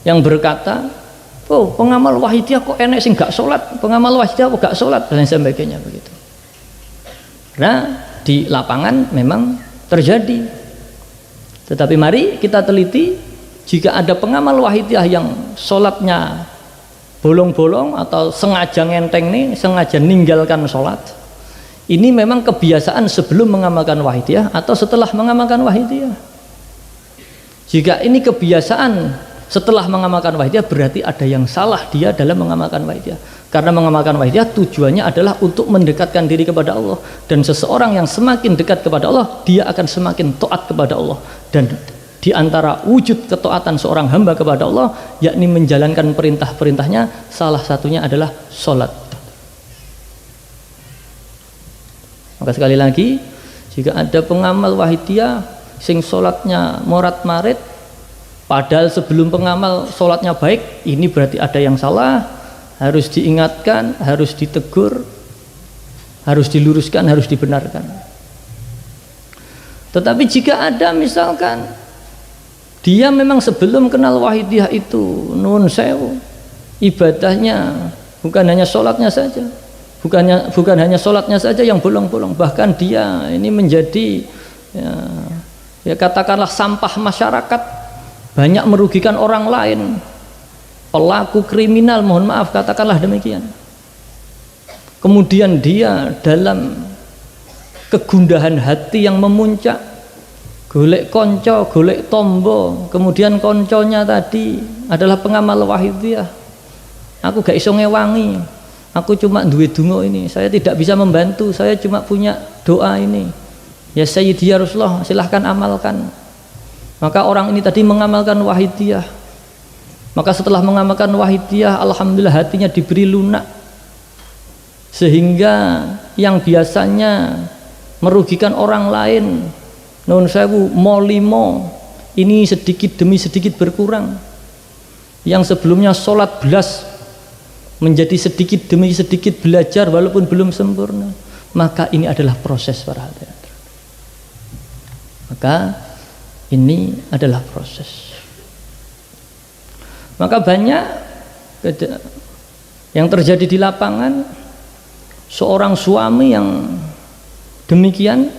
yang berkata, oh pengamal wahidiyah kok enek sing gak sholat, pengamal wahidiyah kok gak sholat, dan sebagainya begitu. Nah di lapangan memang terjadi, tetapi mari kita teliti, jika ada pengamal wahidiyah yang sholatnya bolong-bolong atau sengaja ngenteng nih, sengaja ninggalkan sholat, ini memang kebiasaan sebelum mengamalkan wahidiyah atau setelah mengamalkan wahidiyah. Jika ini kebiasaan setelah mengamalkan wahidiyah, berarti ada yang salah dia dalam mengamalkan wahidiyah. Karena mengamalkan wahidiyah tujuannya adalah untuk mendekatkan diri kepada Allah, dan seseorang yang semakin dekat kepada Allah, dia akan semakin taat kepada Allah. Dan di antara wujud ketaatan seorang hamba kepada Allah, yakni menjalankan perintah-perintahnya, salah satunya adalah sholat. Maka sekali lagi, jika ada pengamal wahidiyah sing sholatnya morat-marit, padahal sebelum pengamal sholatnya baik, ini berarti ada yang salah, harus diingatkan, harus ditegur, harus diluruskan, harus dibenarkan. Tetapi jika ada misalkan dia memang sebelum kenal wahidiyah itu nun sewu, ibadahnya bukan hanya sholatnya saja, bukan hanya sholatnya saja yang bolong-bolong, bahkan dia ini menjadi ya katakanlah sampah masyarakat, banyak merugikan orang lain, pelaku kriminal, mohon maaf katakanlah demikian. Kemudian dia dalam kegundahan hati yang memuncak, golek konco, golek tombo, kemudian konconya tadi adalah pengamal wahidiyah, aku gak iso ngewangi, aku cuma duwe dungo ini, saya tidak bisa membantu, saya cuma punya doa ini, ya Sayyidi ya Rasulullah silahkan amalkan. Maka orang ini tadi mengamalkan wahidiyah, maka setelah mengamalkan wahidiyah, alhamdulillah hatinya diberi lunak, sehingga yang biasanya merugikan orang lain, nun sewu molimo, ini sedikit demi sedikit berkurang. Yang sebelumnya sholat belas menjadi sedikit demi sedikit belajar walaupun belum sempurna. Maka ini adalah proses para hadirin. Maka ini adalah proses. Maka banyak yang terjadi di lapangan, seorang suami yang demikian,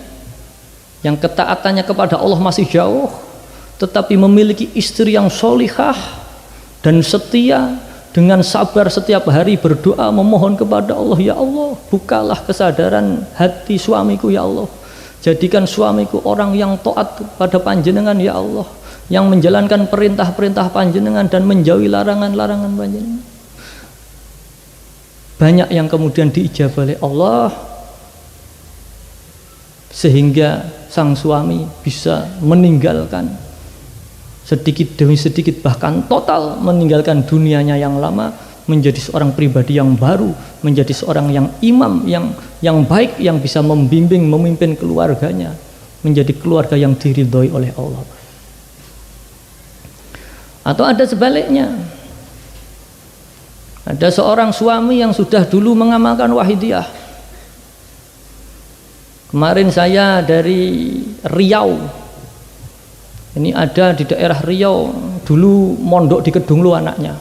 yang ketaatannya kepada Allah masih jauh, tetapi memiliki istri yang sholihah dan setia, dengan sabar setiap hari berdoa memohon kepada Allah, ya Allah bukalah kesadaran hati suamiku, ya Allah jadikan suamiku orang yang taat pada panjenengan, ya Allah, yang menjalankan perintah-perintah panjenengan dan menjauhi larangan-larangan panjenengan. Banyak yang kemudian diijabah oleh Allah, sehingga sang suami bisa meninggalkan sedikit demi sedikit, bahkan total meninggalkan dunianya yang lama, menjadi seorang pribadi yang baru, menjadi seorang yang imam yang baik, yang bisa membimbing, memimpin keluarganya, menjadi keluarga yang diridhoi oleh Allah. Atau ada sebaliknya, ada seorang suami yang sudah dulu mengamalkan wahidiyah, Kemarin saya dari Riau. Ini ada di daerah Riau, dulu mondok di Kedunglo anaknya.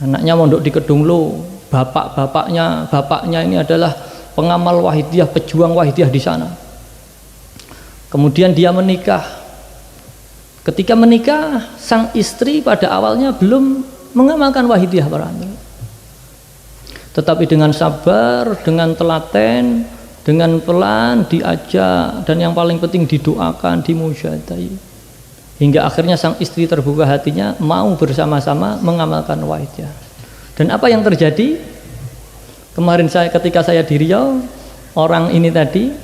Anaknya mondok di Kedunglo, bapaknya ini adalah pengamal Wahidiyah, pejuang Wahidiyah di sana. Kemudian dia menikah. Ketika menikah, sang istri pada awalnya belum mengamalkan Wahidiyah para hadirin. Tetapi dengan sabar, dengan telaten, dengan pelan diajak, dan yang paling penting didoakan, dimujahadah, hingga akhirnya sang istri terbuka hatinya mau bersama-sama mengamalkan Wahidiyah. Dan apa yang terjadi? Kemarin ketika saya di Riau, orang ini tadi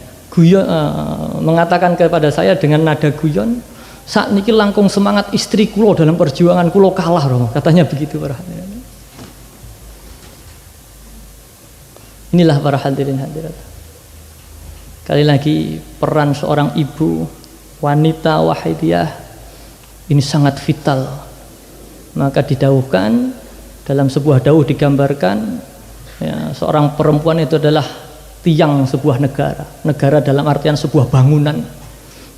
mengatakan kepada saya dengan nada guyon, saat niki langkung semangat istri kulo dalam perjuangan kulo kalah roh, katanya begitu para hadirin. Inilah para hadirin hadirat. Kali lagi peran seorang ibu wanita Wahidiyah ini sangat vital. Maka didauhkan dalam sebuah dauh digambarkan ya, seorang perempuan itu adalah tiang sebuah negara. Negara dalam artian sebuah bangunan,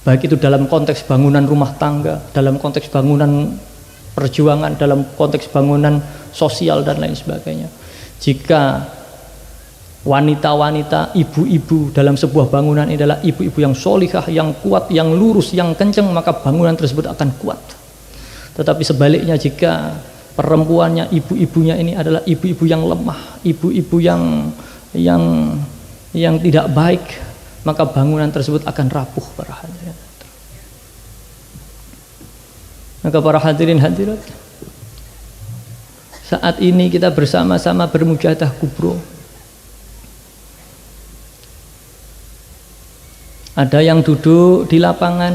baik itu dalam konteks bangunan rumah tangga, dalam konteks bangunan perjuangan, dalam konteks bangunan sosial dan lain sebagainya. Jika wanita-wanita, ibu-ibu dalam sebuah bangunan ini adalah ibu-ibu yang solihah, yang kuat, yang lurus, yang kenceng, maka bangunan tersebut akan kuat. Tetapi sebaliknya, jika perempuannya, ibu-ibunya ini adalah ibu-ibu yang lemah, ibu-ibu yang tidak baik, maka bangunan tersebut akan rapuh para hadirin. Maka para hadirin hadirat, saat ini kita bersama-sama bermujahadah kubro. Ada yang duduk di lapangan.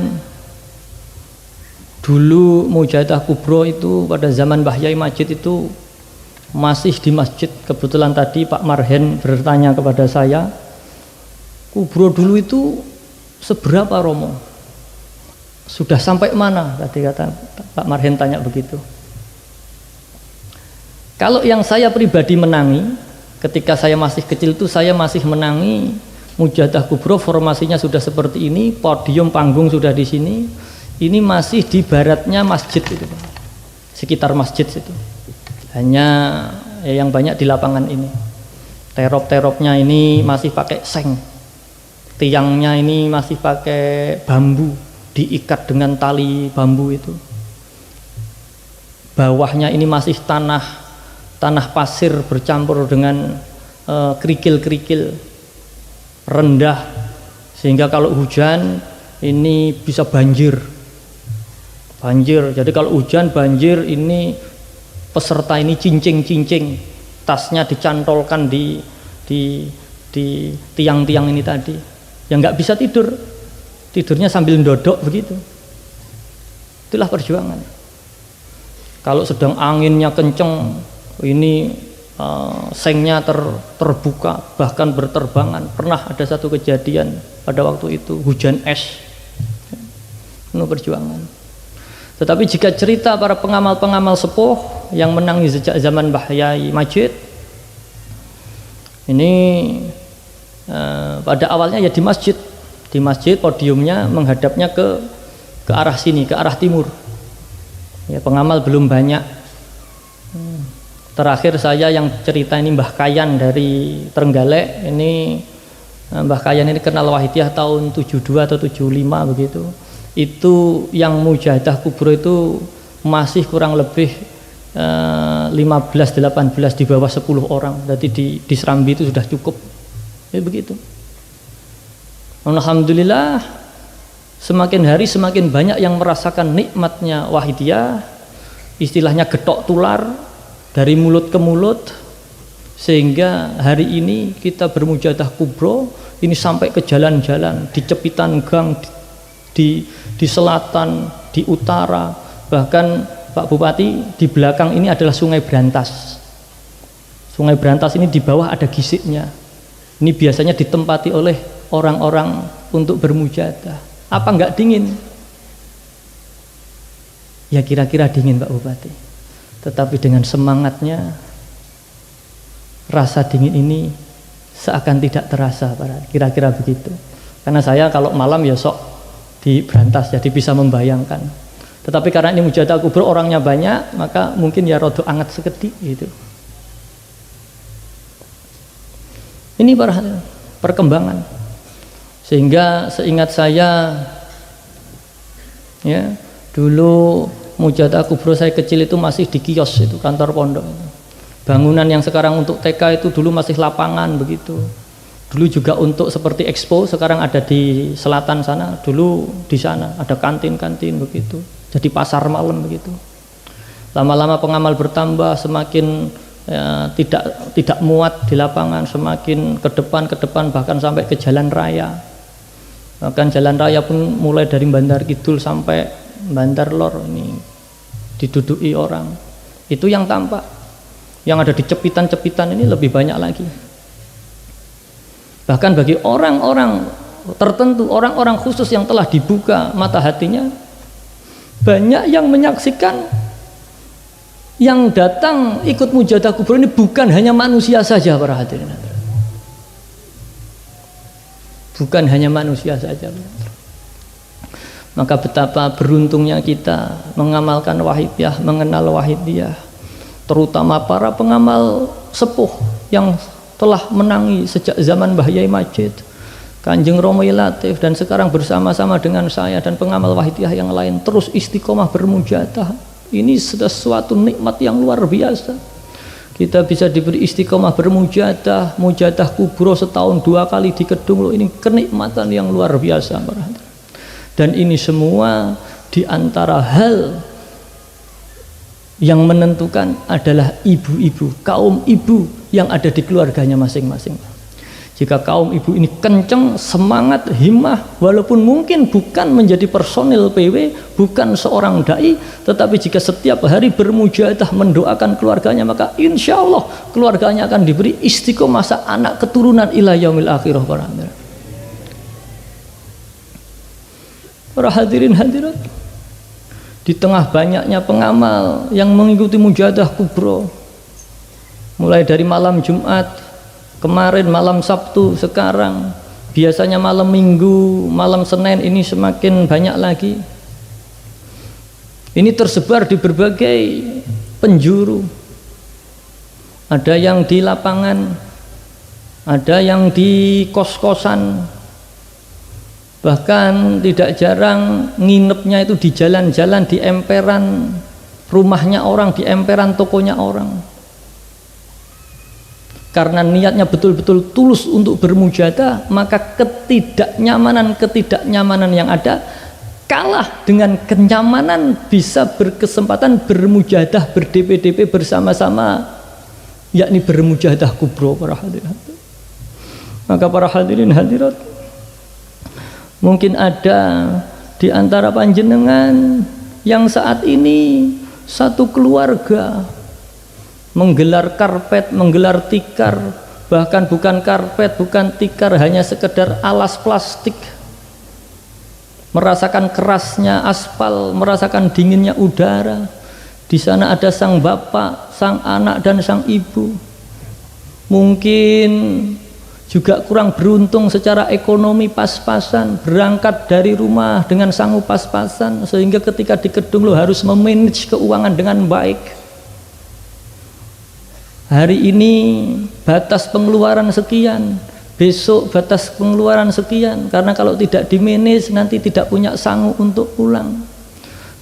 Dulu mujahadah kubro itu pada zaman Mbah Yai Majid itu masih di masjid. Kebetulan tadi Pak Marhen bertanya kepada saya, kubro dulu itu seberapa Romo? Sudah sampai mana? Tadi kata Pak Marhen tanya begitu. Kalau yang saya pribadi menangi, ketika saya masih kecil itu saya masih menangi mujahadah kubro, formasinya sudah seperti ini, podium panggung sudah di sini. Ini masih di baratnya masjid itu, sekitar masjid situ. Hanya yang banyak di lapangan ini. Terop-teropnya ini masih pakai seng. Tiangnya ini masih pakai bambu, diikat dengan tali bambu itu. Bawahnya ini masih tanah pasir bercampur dengan kerikil-kerikil rendah, sehingga kalau hujan ini bisa banjir. Jadi kalau hujan banjir, ini peserta ini cincing-cincing, tasnya dicantolkan di tiang-tiang ini tadi, yang nggak bisa tidurnya sambil ndodok begitu. Itulah perjuangan. Kalau sedang anginnya kenceng, ini sengnya terbuka, bahkan berterbangan. Pernah ada satu kejadian pada waktu itu, hujan es, penuh perjuangan. Tetapi jika cerita para pengamal-pengamal sepuh yang menangi sejak zaman Mbah Yai Majid, ini pada awalnya ya di masjid podiumnya menghadapnya ke arah sini, ke arah timur. Ya, pengamal belum banyak. Terakhir saya yang cerita ini Mbah Kayan dari Trenggalek. Ini Mbah Kayan ini kenal Wahidiyah tahun 72 atau 75 begitu. Itu yang mujahadah kubro itu masih kurang lebih 15-18 di bawah 10 orang. Jadi di Serambi itu sudah cukup. Ya begitu. Alhamdulillah, semakin hari semakin banyak yang merasakan nikmatnya Wahidiyah, istilahnya getok tular dari mulut ke mulut, sehingga hari ini kita bermujahadah kubro ini sampai ke jalan-jalan, di cepitan gang, di selatan, di utara, bahkan Pak Bupati di belakang ini adalah Sungai Brantas. Sungai Brantas ini di bawah ada gisiknya. Ini biasanya ditempati oleh orang-orang untuk bermujahadah. Apa enggak dingin? Ya kira-kira dingin Pak Bupati. Tetapi dengan semangatnya, rasa dingin ini seakan tidak terasa, kira-kira begitu. Karena saya kalau malam ya sok di Brantas, jadi bisa membayangkan. Tetapi karena ini Mujahadah Kubro orangnya banyak, maka mungkin ya rada anget sekedik gitu. Ini perkembangan. Sehingga seingat saya, ya dulu Mujahadah Kubro saya kecil itu masih di kios itu, kantor pondok itu. Bangunan yang sekarang untuk TK itu dulu masih lapangan begitu. Dulu juga untuk seperti expo, sekarang ada di selatan sana, dulu di sana ada kantin-kantin begitu. Jadi pasar malam begitu. Lama-lama pengamal bertambah, semakin ya, tidak muat di lapangan, semakin ke depan bahkan sampai ke jalan raya. Bahkan jalan raya pun mulai dari Bandar Kidul sampai Bandar Lor ini diduduki orang. Itu yang tampak. Yang ada di cepitan-cepitan ini lebih banyak lagi. Bahkan bagi orang-orang tertentu, orang-orang khusus yang telah dibuka mata hatinya, banyak yang menyaksikan, yang datang ikut Mujahadah Kubro ini bukan hanya manusia saja para hadirin. Bukan hanya manusia saja. Maka betapa beruntungnya kita mengamalkan wahidiyah, mengenal wahidiyah, terutama para pengamal sepuh yang telah menangi sejak zaman Mbah Yai Majid, Kanjeng Romo'i Latif, dan sekarang bersama-sama dengan saya dan pengamal wahidiyah yang lain terus istiqomah bermujahadah. Ini sesuatu nikmat yang luar biasa. Kita bisa diberi istiqomah bermujahadah, Mujahadah Kubro setahun 2 kali di Kedung Loh, ini kenikmatan yang luar biasa. Dan ini semua di antara hal yang menentukan adalah ibu-ibu, kaum ibu yang ada di keluarganya masing-masing. Jika kaum ibu ini kenceng, semangat, himmah, walaupun mungkin bukan menjadi personil PW, bukan seorang dai, tetapi jika setiap hari bermujahadah mendoakan keluarganya, maka insya Allah keluarganya akan diberi istiqomah anak keturunan ila yaumil akhirah. Para hadirin hadirat, di tengah banyaknya pengamal yang mengikuti Mujahadah Kubro, mulai dari malam Jumat kemarin, malam Sabtu sekarang, biasanya malam Minggu, malam Senin, ini semakin banyak lagi. Ini tersebar di berbagai penjuru. Ada yang di lapangan, ada yang di kos-kosan, bahkan tidak jarang nginepnya itu di jalan-jalan, di emperan rumahnya orang, di emperan tokonya orang. Karena niatnya betul-betul tulus untuk bermujahadah, maka ketidaknyamanan yang ada kalah dengan kenyamanan bisa berkesempatan bermujahadah, ber-DP-DP bersama-sama, yakni bermujahadah kubro. Para hadirin, maka para hadirin hadirat, mungkin ada di antara panjenengan yang saat ini satu keluarga menggelar karpet, menggelar tikar, bahkan bukan karpet, bukan tikar, hanya sekedar alas plastik, merasakan kerasnya aspal, merasakan dinginnya udara. Di sana ada sang bapak, sang anak, dan sang ibu. Mungkin juga kurang beruntung secara ekonomi, pas-pasan, berangkat dari rumah dengan sanggup pas-pasan, sehingga ketika di Kedung Loh harus memanage keuangan dengan baik. Hari ini batas pengeluaran sekian, besok batas pengeluaran sekian, karena kalau tidak dimanage nanti tidak punya sangu untuk pulang.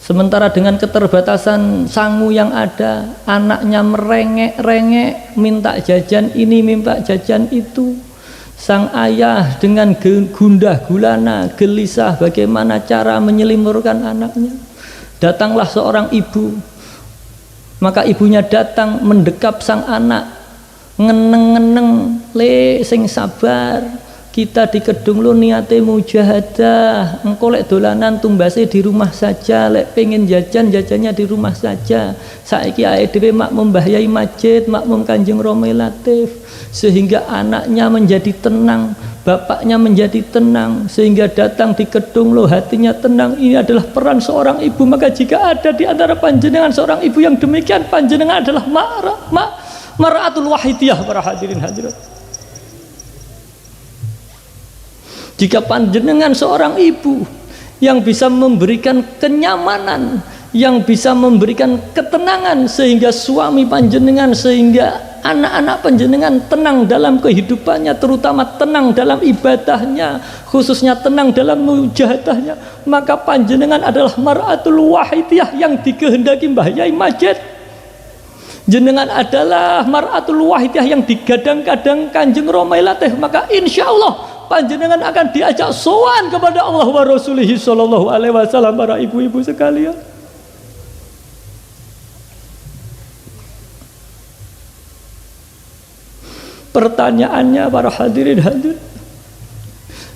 Sementara dengan keterbatasan sangu yang ada, anaknya merengek-rengek, minta jajan ini, minta jajan itu. Sang ayah dengan gundah gulana, gelisah bagaimana cara menyelimurkan anaknya. Datanglah seorang ibu, maka ibunya datang mendekap sang anak, ngeneng-ngeneng, le sing sabar, kita di Kedung Loh niate mujahadah, engko lek dolanan tumbase di rumah saja, lek pengen jajan jajannya di rumah saja. Saiki awake dhewe makmum Mbah Yai Majid, makmum Kanjeng Romo'i Latif, sehingga anaknya menjadi tenang, bapaknya menjadi tenang, sehingga datang di Kedung Loh hatinya tenang. Ini adalah peran seorang ibu. Maka jika ada di antara panjenengan seorang ibu yang demikian, panjenengan adalah mar'atul wahidiyah. Para hadirin hadirat, Jika panjenengan seorang ibu yang bisa memberikan kenyamanan, yang bisa memberikan ketenangan sehingga suami panjenengan, sehingga anak-anak panjenengan tenang dalam kehidupannya, terutama tenang dalam ibadahnya, khususnya tenang dalam mujahadahnya, maka panjenengan adalah mar'atul wahidiyah yang dikehendaki Mbah Yai Majid. Jenengan adalah mar'atul wahidiyah yang digadang-gadang Kanjeng Romailah teh, maka insya Allah panjenengan akan diajak sowan kepada Allah wa Rasulihi sallallahu alaihi wasallam. Para ibu-ibu sekalian, pertanyaannya para hadirin hadir,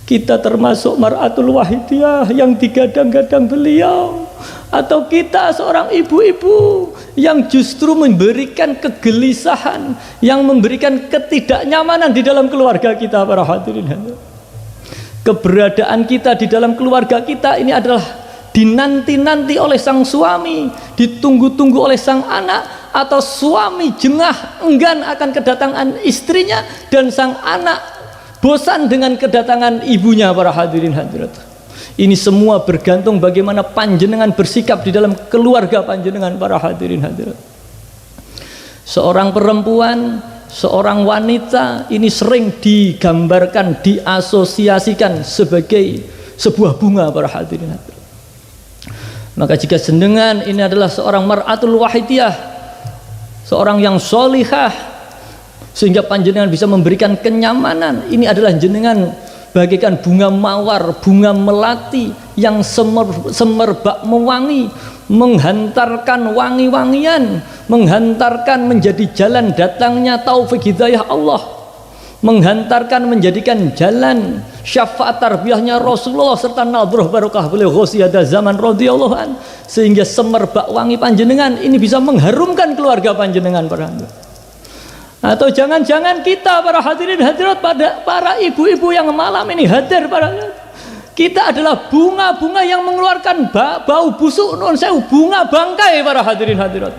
kita termasuk mar'atul wahidiyah yang digadang-gadang beliau, atau kita seorang ibu-ibu yang justru memberikan kegelisahan, yang memberikan ketidaknyamanan di dalam keluarga kita? Para hadirin hadir, keberadaan kita di dalam keluarga kita ini adalah dinanti-nanti oleh sang suami, ditunggu-tunggu oleh sang anak, atau suami jengah enggan akan kedatangan istrinya dan sang anak bosan dengan kedatangan ibunya. Para hadirin hadirat, ini semua bergantung bagaimana panjenengan bersikap di dalam keluarga panjenengan. Para hadirin hadirat, seorang perempuan, seorang wanita ini sering digambarkan, diasosiasikan sebagai sebuah bunga. Para hadirin hadirat, maka jika jenengan ini adalah seorang mar'atul wahidiyah, seorang yang solihah, sehingga panjenengan bisa memberikan kenyamanan, ini adalah jenengan bagaikan bunga mawar, bunga melati yang semerbak mewangi, menghantarkan wangi-wangian, menghantarkan menjadi jalan datangnya taufik hidayah Allah, menghantarkan menjadikan jalan syafaat tarbiyahnya Rasulullah serta nadhrah barokah beliau ghosiyada zaman radhiyallahu an, sehingga semerbak wangi panjenengan ini bisa mengharumkan keluarga panjenengan. Atau jangan-jangan kita para hadirin hadirat, pada para ibu-ibu yang malam ini hadir, kita adalah bunga-bunga yang mengeluarkan bau busuk, non sewu, bunga bangkai. Para hadirin hadirat,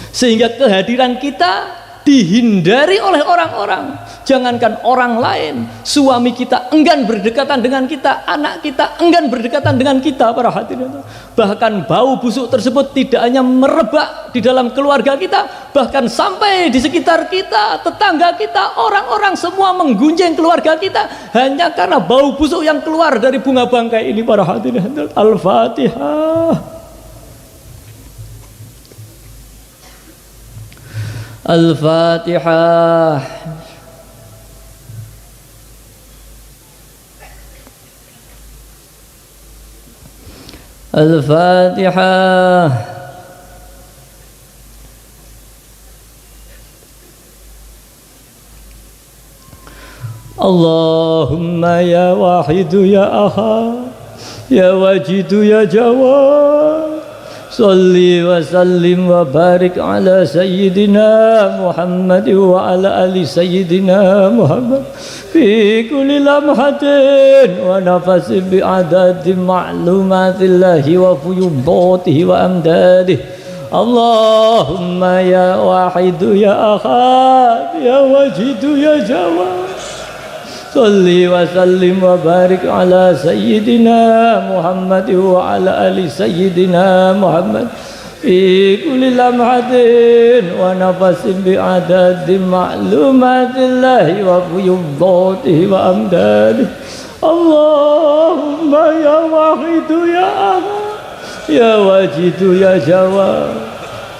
sehingga kehadiran kita dihindari oleh orang-orang. Jangankan orang lain, suami kita enggan berdekatan dengan kita, anak kita enggan berdekatan dengan kita. Para hadirin, bahkan bau busuk tersebut tidak hanya merebak di dalam keluarga kita, bahkan sampai di sekitar kita, tetangga kita, orang-orang semua menggunjing keluarga kita hanya karena bau busuk yang keluar dari bunga bangkai ini. Para hadirin, Al-Fatihah. Al-Fatihah. Al-Fatihah. Allahumma ya wahidu ya ahad, ya wajidu ya jawad, salli wa sallim wa barik ala sayyidina Muhammad wa ala ali sayyidina Muhammad fi kulli lamhatin wa nafasin bi adadi ma'lumatillahi wa fuyudatihi wa amdadihi. Allahumma ya wahidu ya ahad, ya wajidu ya jawad, salli wa sallim wa barik ala sayyidina Muhammad wa ala ali sayyidina Muhammad fi kulli lamhatin wa nafasin bi adadi ma'lumatillahi wa fuyudatihi wa amdadihi. Allahumma ya wahidu ya ahad, ya wajidu ya jawad,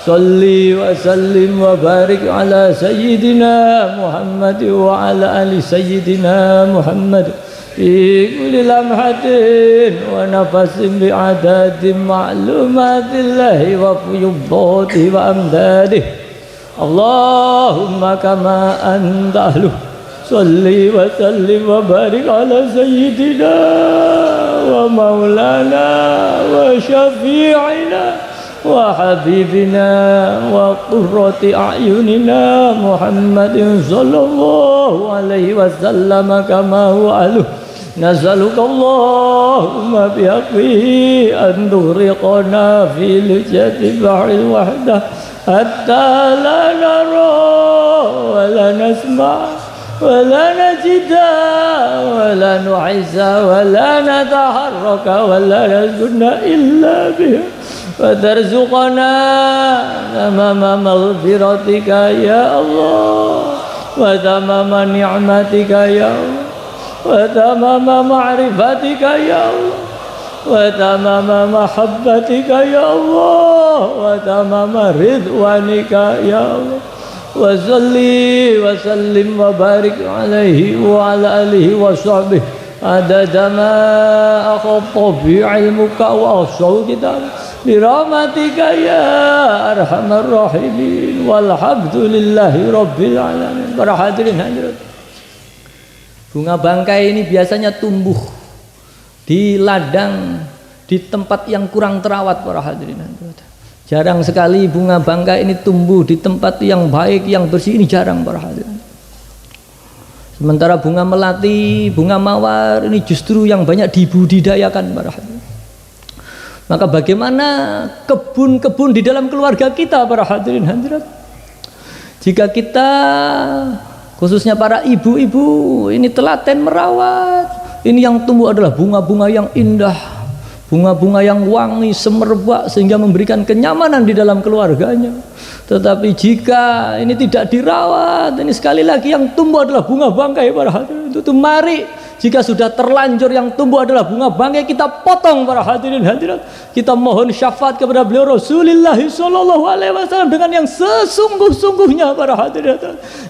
salli wa sallim wa barik ala sayyidina Muhammad wa ala ali sayyidina Muhammad fi kulli lamhatin wa nafasin bi adadi ma'lumatillahi wa fuyudatihi wa amdadihi. Allahumma kama anta ahlu, salli wa sallim wa barik ala sayyidina wa maulana wa syafi'ina wa habibina wa qurrati a'yunina Muhammadin sallallahu alaihi wasallam kama huwa aluh. Nas'aluka Allahumma bihaqqi an tughriqana fi lujati bahril wahdah hatta la nara wa la nasma' ولا نجدا ولا نحس ولا نتحرك ولا نسكن إلا بها وترزقنا تمام مغفرتك يا الله وتمام نعمتك يا الله وتمام معرفتك يا الله وتمام محبتك يا الله وتمام رضوانك يا الله وصلي وسلم وبارك عليه وعلى آله وصحبه عدد ما أخط بعلمك وأحصوا كتابك برحمتك يا أرحم الراحمين والحمد لله رب العالمين. Para hadirin hadirat, bunga bangkai ini biasanya tumbuh di ladang, di tempat yang kurang terawat. Para hadirin hadirat, jarang sekali bunga bangkai ini tumbuh di tempat yang baik, yang bersih. Ini jarang para hadirin. Sementara bunga melati, bunga mawar ini justru yang banyak dibudidayakan para hadirin. Maka bagaimana kebun-kebun di dalam keluarga kita para hadirin hadirat? Jika kita, khususnya para ibu-ibu, ini telaten merawat, ini yang tumbuh adalah bunga-bunga yang indah, bunga-bunga yang wangi, semerbak, sehingga memberikan kenyamanan di dalam keluarganya. Tetapi jika ini tidak dirawat, ini sekali lagi yang tumbuh adalah bunga bangkai para hadirin. Itu mari, jika sudah terlanjur yang tumbuh adalah bunga bangkai, kita potong para hadirin hadirat. Kita mohon syafaat kepada beliau Rasulullah sallallahu alaihi wasallam dengan yang sesungguh-sungguhnya para hadirin.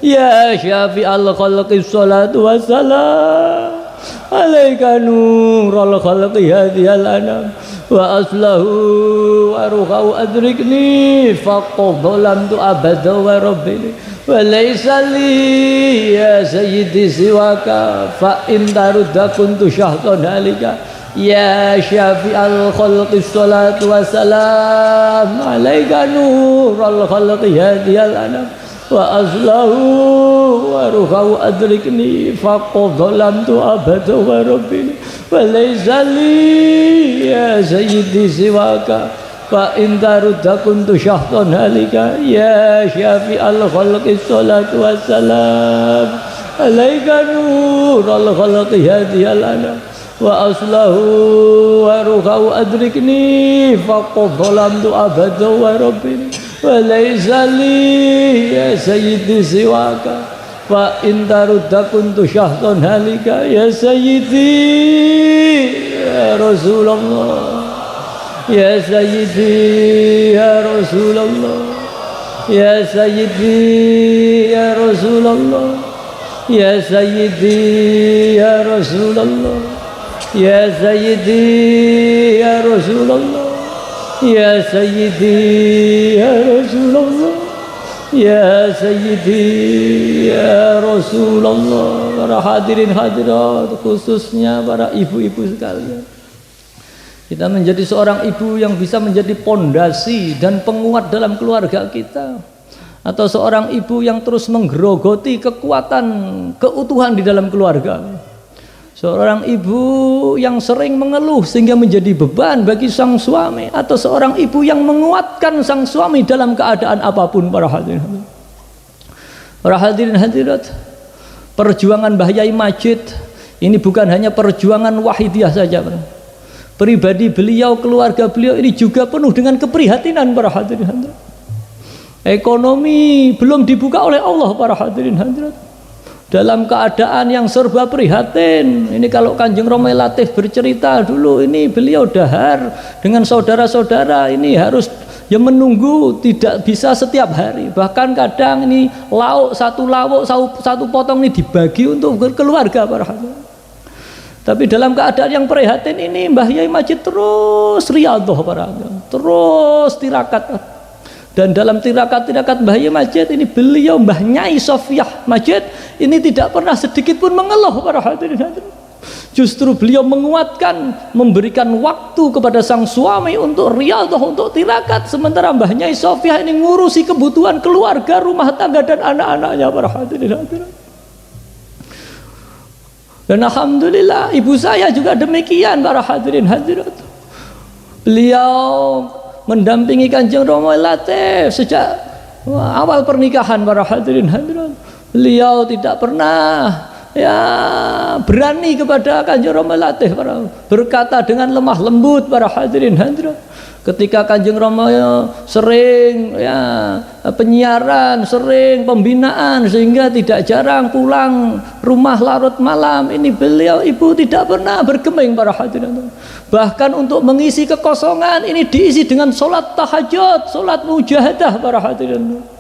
Ya syafi'al khalqi sholatu wassalam alaika nurul khalqi hadiyal anam wa aslahu wa ruhau adrikni faqad zalamtu abada wa rabbini wa laysa li ya sayyidi siwaka fa in tarudda kuntu syahdan halika ya syafi'al khalqi sholatu wassalam alaika nurul khalqi hadiyal anam wa aslahu wa ruhau adrikni faqad zalamtu abada wa rabbini wa laysa li ya sayyidi siwaka fa in tarudda kuntu syahdan halika ya syafi'al khalqi sholatu wassalam alaika nurul khalqi hadiyal anam wa aslahu wa ruhau adrikni faqad zalamtu abada wa rabbini wa laysa li ya sayyidi siwaka fa in tarudda kuntu syahdan halika ya sayyidi ya Rasulullah ya sayyidi ya Rasulullah ya sayyidi ya Rasulullah ya sayyidi ya Rasulullah ya sayyidi ya Rasulullah ya sayyidi ya Rasulullah ya sayyidi ya Rasulullah. Para hadirin hadirat, khususnya para ibu-ibu sekalian, kita menjadi seorang ibu yang bisa menjadi pondasi dan penguat dalam keluarga kita, atau seorang ibu yang terus menggerogoti kekuatan keutuhan di dalam keluarga. Seorang ibu yang sering mengeluh sehingga menjadi beban bagi sang suami, atau seorang ibu yang menguatkan sang suami dalam keadaan apapun. Para hadirin hadirat, perjuangan Mbah Yai Majid ini bukan hanya perjuangan wahidiyah saja. Pribadi beliau, keluarga beliau ini juga penuh dengan keprihatinan. Para hadirin hadirat, ekonomi belum dibuka oleh Allah. Para hadirin hadirat, dalam keadaan yang serba prihatin. Ini kalau Kanjeng Romo Latif bercerita dulu, ini beliau dahar dengan saudara-saudara ini harus menunggu, tidak bisa setiap hari. Bahkan kadang ini satu potong ini dibagi untuk keluarga para hadirin. Tapi dalam keadaan yang prihatin ini Mbah Yai Majid terus riyadhah para hadirin, terus tirakat. Dan dalam tirakat-tirakat Mbah Yai Majid ini beliau, Mbah Nyai Sofiah Majid ini tidak pernah sedikit pun mengeluh. Para hadirin hadirin, justru beliau menguatkan, memberikan waktu kepada sang suami untuk riyadhah, untuk tirakat, sementara Mbah Nyai Sofiah ini ngurusi kebutuhan keluarga, rumah tangga dan anak-anaknya. Para hadirin hadirin, dan alhamdulillah ibu saya juga demikian. Para hadirin hadirat, beliau mendampingi Kanjeng Romo Latif sejak awal pernikahan. Para hadirin hadirat, Beliau tidak pernah ya berani kepada Kanjeng Rama latih berkata dengan lemah lembut para hadirin hadirat. Ketika Kanjeng Rama sering ya penyiaran, sering pembinaan sehingga tidak jarang pulang rumah larut malam, ini beliau ibu tidak pernah bergeming para hadirin. Bahkan untuk mengisi kekosongan ini diisi dengan sholat tahajud, sholat mujahadah para hadirin.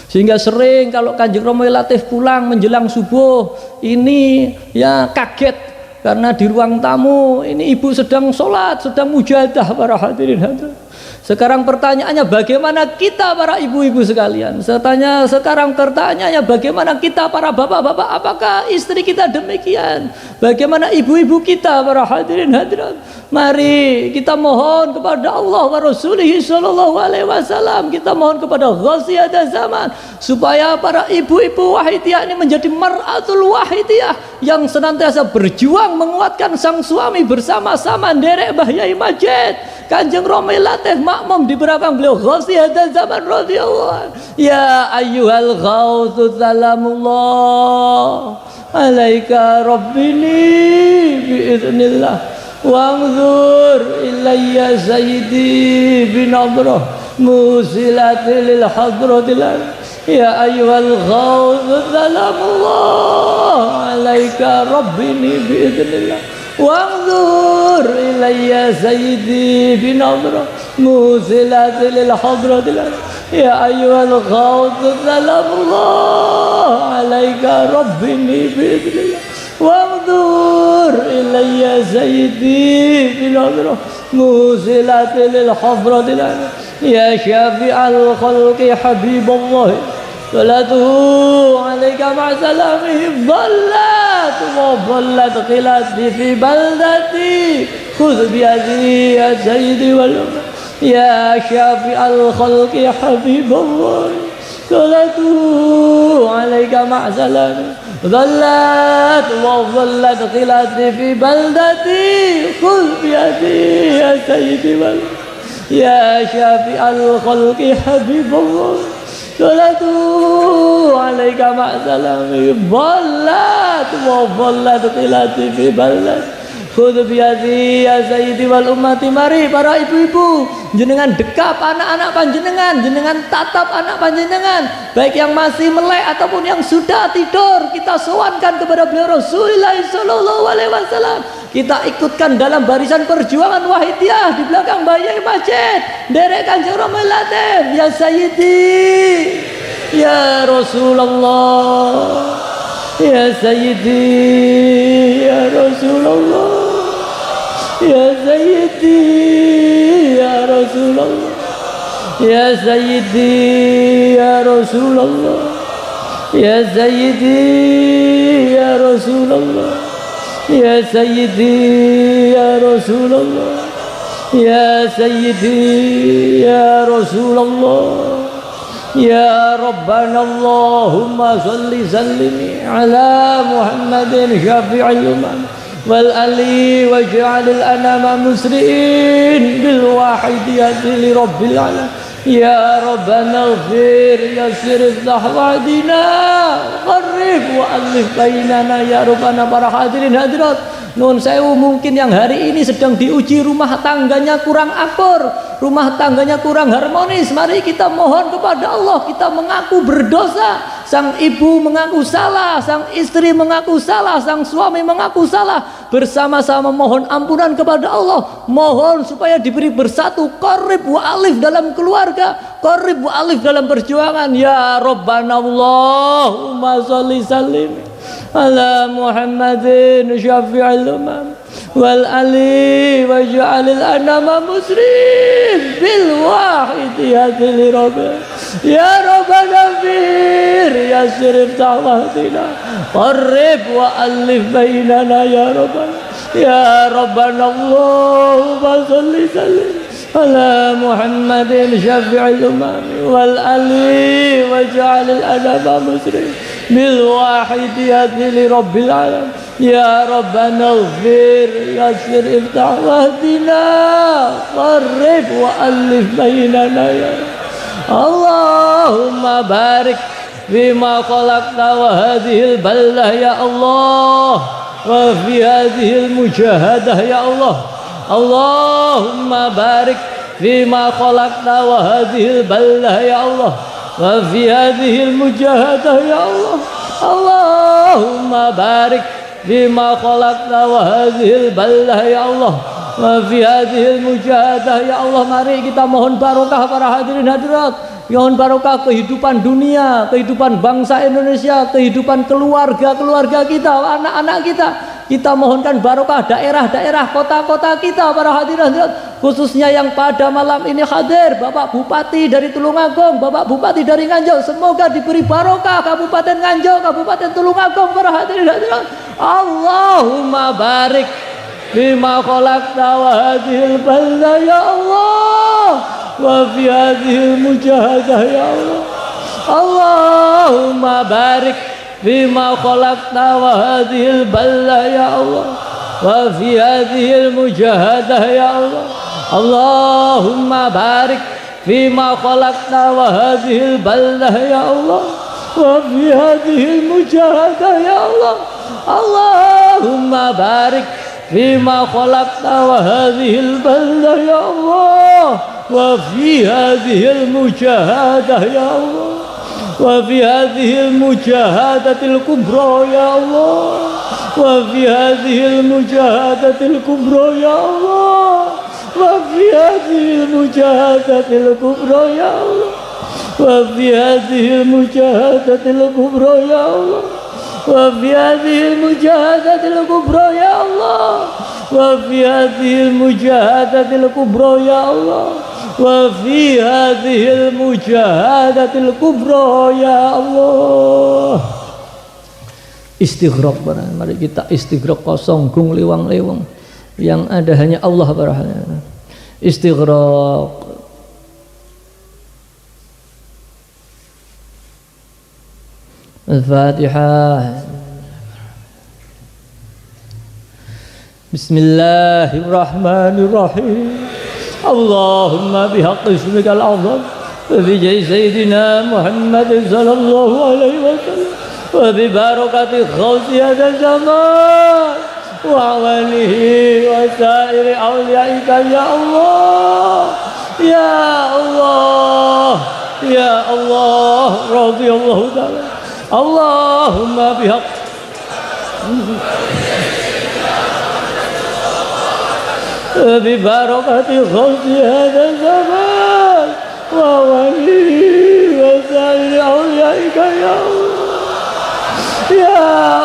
Sehingga sering kalau Kanjeng Rama Latif pulang menjelang subuh ini ya kaget karena di ruang tamu ini ibu sedang sholat, sedang mujahadah para hadirin hadirat. Sekarang pertanyaannya bagaimana kita para ibu-ibu sekalian? Sekarang pertanyaannya bagaimana kita para bapak-bapak? Apakah istri kita demikian? Bagaimana ibu-ibu kita para hadirin hadirat? Mari kita mohon kepada Allah wa Rasulih sallallahu alaihi wasallam. Kita mohon kepada Ghaziyatul Zaman supaya para ibu-ibu wahidiyah ini menjadi mar'atul wahidiyah yang senantiasa berjuang menguatkan sang suami bersama-sama nderek Mbah Yai Majid. Kanjeng Rama Latif makmum di belakang beliau Ghaziyatul Zaman radhiyallahu. Ya ayyuhal ghausu salamullah alaika rabbini biiznillah wa'nzur ilayya sayyidi binabrah musilatil hadratil. Ya ayyuhal ghausu salamullah alaika rabbini biiznillah وانظر إلي سيدي بنظرة موصلة للحضرة. يا أيها الغوث سلام الله عليك ربني بإذن الله وانظر إلي سيدي بنظرة موصلة للحضرة. يا شافع الخلق حبيب الله صلاته عليك مع سلامه ضلت وضلت خلاتي في بلدتي خذ بيدي يا سيدي والأمة. يا شافع الخلق حبيب الله صلاته عليك مع سلامه ضلت وضلت خلاتي في بلدتي خذ بيدي يا سيدي والأمة. يا شافع الخلق حبيب الله صلاته عليك مع سلامي ضلت وضلت خلاتي في بلد khudh biyadi ya sayyidi wal ummati. Mari para ibu-ibu jenengan dekap anak-anak panjenengan, jenengan tatap anak panjenengan baik yang masih melek ataupun yang sudah tidur, kita sowankan kepada beliau Rasulullah sallallahu alaihi wasallam. Kita ikutkan dalam barisan perjuangan wahidiyah di belakang Mbah Yai Majid derek Kanjeng Rama Latif. Ya sayyidi ya Rasulullah ya sayyidi ya Rasulullah ya sayyidi ya Rasulullah ya sayyidi ya Rasulullah ya sayyidi ya Rasulullah ya sayyidi ya Rasulullah ya sayyidi ya Rasulullah. Ya Rabbana Allahumma salli sallimi ala Muhammadin syafi'il umam wal ali waj'alil anama musri'in bil wahidiyati li rabbil alamin. Ya Rabbana ighfir yassir izdahwadina qarrib wa alif bainana ya Rabbana. Para hadirin hadirat nun sewu, mungkin yang hari ini sedang diuji rumah tangganya kurang akur, rumah tangganya kurang harmonis. Mari kita mohon kepada Allah, kita mengaku berdosa, sang ibu mengaku salah, sang istri mengaku salah, sang suami mengaku salah, bersama-sama mohon ampunan kepada Allah, mohon supaya diberi bersatu qarib wa alif dalam keluarga, qarib wa alif dalam perjuangan. Ya Rabbana Allahumma sholli sallim ala Muhammadin syafi'il umam wal ali waj'alil anama muslim bil wahidiyati li rabbil. Ya Rabbana fir yassir ta'wahdina qarrib wa alif bainana ya Rabbana. Ya Rabbana Allahumma sholli sallim ala Muhammadin syafi'il umam wal ali waj'alil anama muslim bil wahidiyati li rabbil alamin. Ya Rabbana ighfir yassir iftah wahdina qarrib wa alif bainana ya Allahumma barik فيما خلقت وهذه البلة يا الله وفي هذه المجاهدة يا الله اللهم بارك فيما خلقت وهذه البلة يا الله وفي هذه المجاهدة يا الله اللهم بارك فيما خلقت وهذه البلة يا Allah wa fi hadhil mujahadah ya Allah. Mari kita mohon barokah para hadirin hadirat, mohon barokah kehidupan dunia, kehidupan bangsa Indonesia, kehidupan keluarga kita, anak-anak kita. Kita mohonkan barokah daerah-daerah, kota-kota kita para hadirin hadirat, khususnya yang pada malam ini hadir Bapak Bupati dari Tulungagung, Bapak Bupati dari Nganjuk, semoga diberi barokah Kabupaten Nganjuk, Kabupaten Tulungagung para hadirin hadirat. Allahumma barik bima khalaqta wa hadhil balda ya Allah wa fi hadhil mujahadah ya Allah. Allahumma barik bima khalaqta wa hadhil balda ya Allah wa fi hadhil mujahadah ya Allah. Allahumma barik bima khalaqta wa hadhil balda ya Allah wa fi hadhil mujahadah ya Allah. Allahumma barik bima khalaqta wa hadhil balda ya Allah wa fi hadhil mujahadah ya Allah wa fi hadhil mujahadatil kubra ya Allah wa fi hadhil mujahadatil kubra ya Allah wa fi hadhil mujahadatil kubra ya Allah wa fi hadhil mujahadatil kubra ya Allah wa fi hadhil mujahadatil kubra ya Allah wa fi hadhil mujahadatil kubra ya Allah wa fi hadhil mujahadatil kubra ya Allah. Istighraq, mari kita istighraq kosong gung liwang-liwang, yang ada hanya Allah barahana. Istighraq. Al-Fatihah. Bismillahirrahmanirrahim. Allahumma bihaqqi ismikal azam wa bi jahi sayyidina Muhammad sallallahu alaihi wasallam wa bi barakati khawsi hadha zaman wa awalihi wa sairi awliyaika ya Allah ya Allah ya Allah radhiyallahu ta'ala. Allahumma bihaq bibarakati khawsi hadha zaman wa walihi wa sa'iri awliyaika ya Allah ya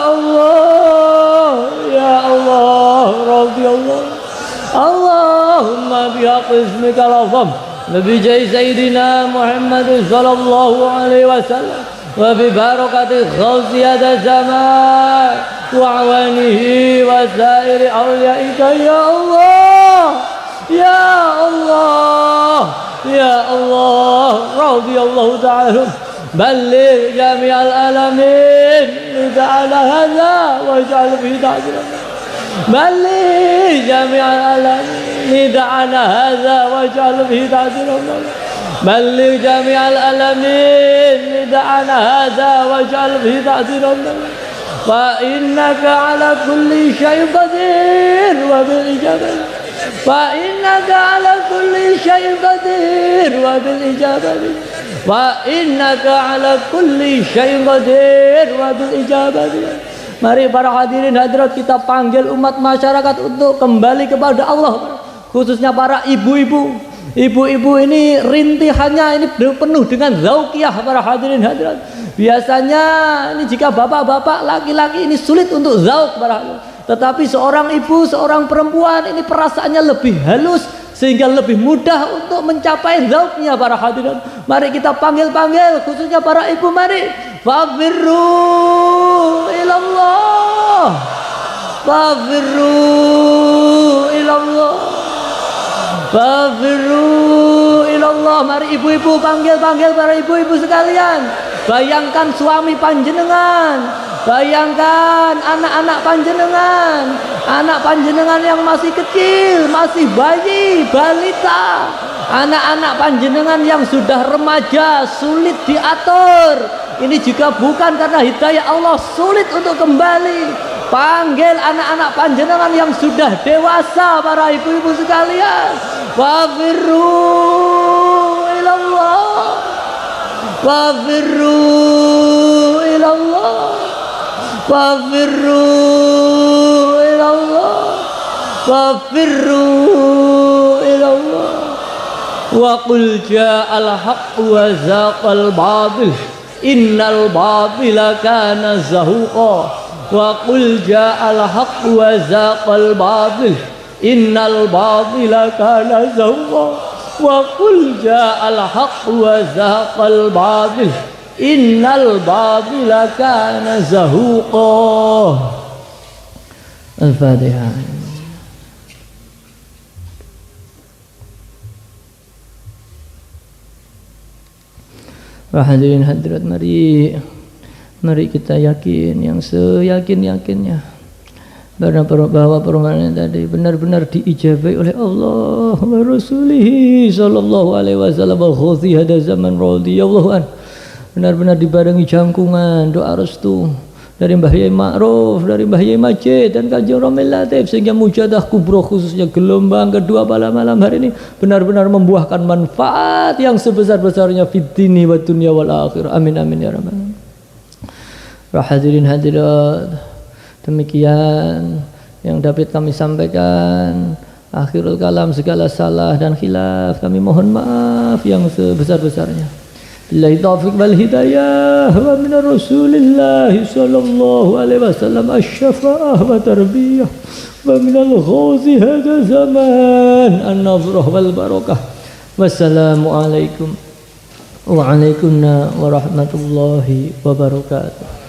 Allah ya Allah radhiyallahu. Allahumma bihaq ismikal azam nabi jahi sayyidina Muhammad sallallahu alaihi wasallam wa bi barakati khawsi hadha zaman wa awanihi wa sairi awliyaika ya Allah ya Allah ya Allah radhiyallahu ta'ala. Balligh jami'al alamin ta'ala hadha waj'al fi ta'zim. Balligh jami'al alamin ta'ala hadha waj'al fi ta'zim. بلغ جميع العالمين دعنا هذا واجعل به تأثيرا فإنك على كل شيء قدير وبالإجابة فإنك على كل شيء قدير وبالإجابة فإنك على كل شيء قدير وبالإجابة. Mari para hadirin hadirat kita panggil umat masyarakat untuk kembali kepada Allah, khususnya para ibu-ibu. Ibu-ibu ini rintihannya ini penuh dengan zauqiyah para hadirin hadirat. Biasanya ini jika bapak-bapak laki-laki ini sulit untuk zauq para hadirin. Tetapi seorang ibu, seorang perempuan ini perasaannya lebih halus sehingga lebih mudah untuk mencapai zauqnya para hadirin. Mari kita panggil-panggil khususnya para ibu, mari fafirru ilallah. Fafirru ilallah. Fafirru ilallah. Mari ibu-ibu panggil para ibu-ibu sekalian. Bayangkan suami panjenengan, bayangkan anak-anak panjenengan, anak panjenengan yang masih kecil, masih bayi, balita, anak-anak panjenengan yang sudah remaja, sulit diatur, Ini juga bukan karena hidayah Allah sulit untuk kembali. Panggil anak-anak panjenengan yang sudah dewasa, para ibu-ibu sekalian. Wafirru ilallah, wafirru ilallah, wafirru ilallah, wafirru ilallah. Wa qul ja'al haqq wa zaqal batil innal batila kana zahuqa. Wa qul ja'al haqq wa zaqal batil innal batila kana zahuqa. Wa qul ja'al haqq wa zaqal batil innal batila kana zahuqa. Al-Fatihah. Hadirin hadirat, mari kita yakin yang seyakin-yakinnya bahwa permohonan tadi benar-benar diijabai oleh Allah wa Rasulih sallallahu alaihi wasallam. Khusi hada zaman radhiyallahu an, benar-benar dibarengi jangkungan doa restu dari Mbah Yai Ma'ruf, dari Mbah Yai Majid dan Kanjeng Romil Latif, sehingga mujadah kubro khususnya gelombang kedua pada malam hari ini benar-benar membuahkan manfaat yang sebesar-besarnya fid dini wa dunya wal akhirah. Amin amin ya rabbal alamin. Hadirin hadirat, demikian yang dapat kami sampaikan. Akhirul kalam, segala salah dan khilaf kami mohon maaf yang sebesar-besarnya. Billahi taufiq wal hidayah wa min Rasulillah sallallahu alaihi wasallam asy-syafa'ah wa tarbiyah wa min al-ghazi hada zaman an-nazrah wal barakah. Wassalamu alaikum wa alaikumussalam warahmatullahi wabarakatuh.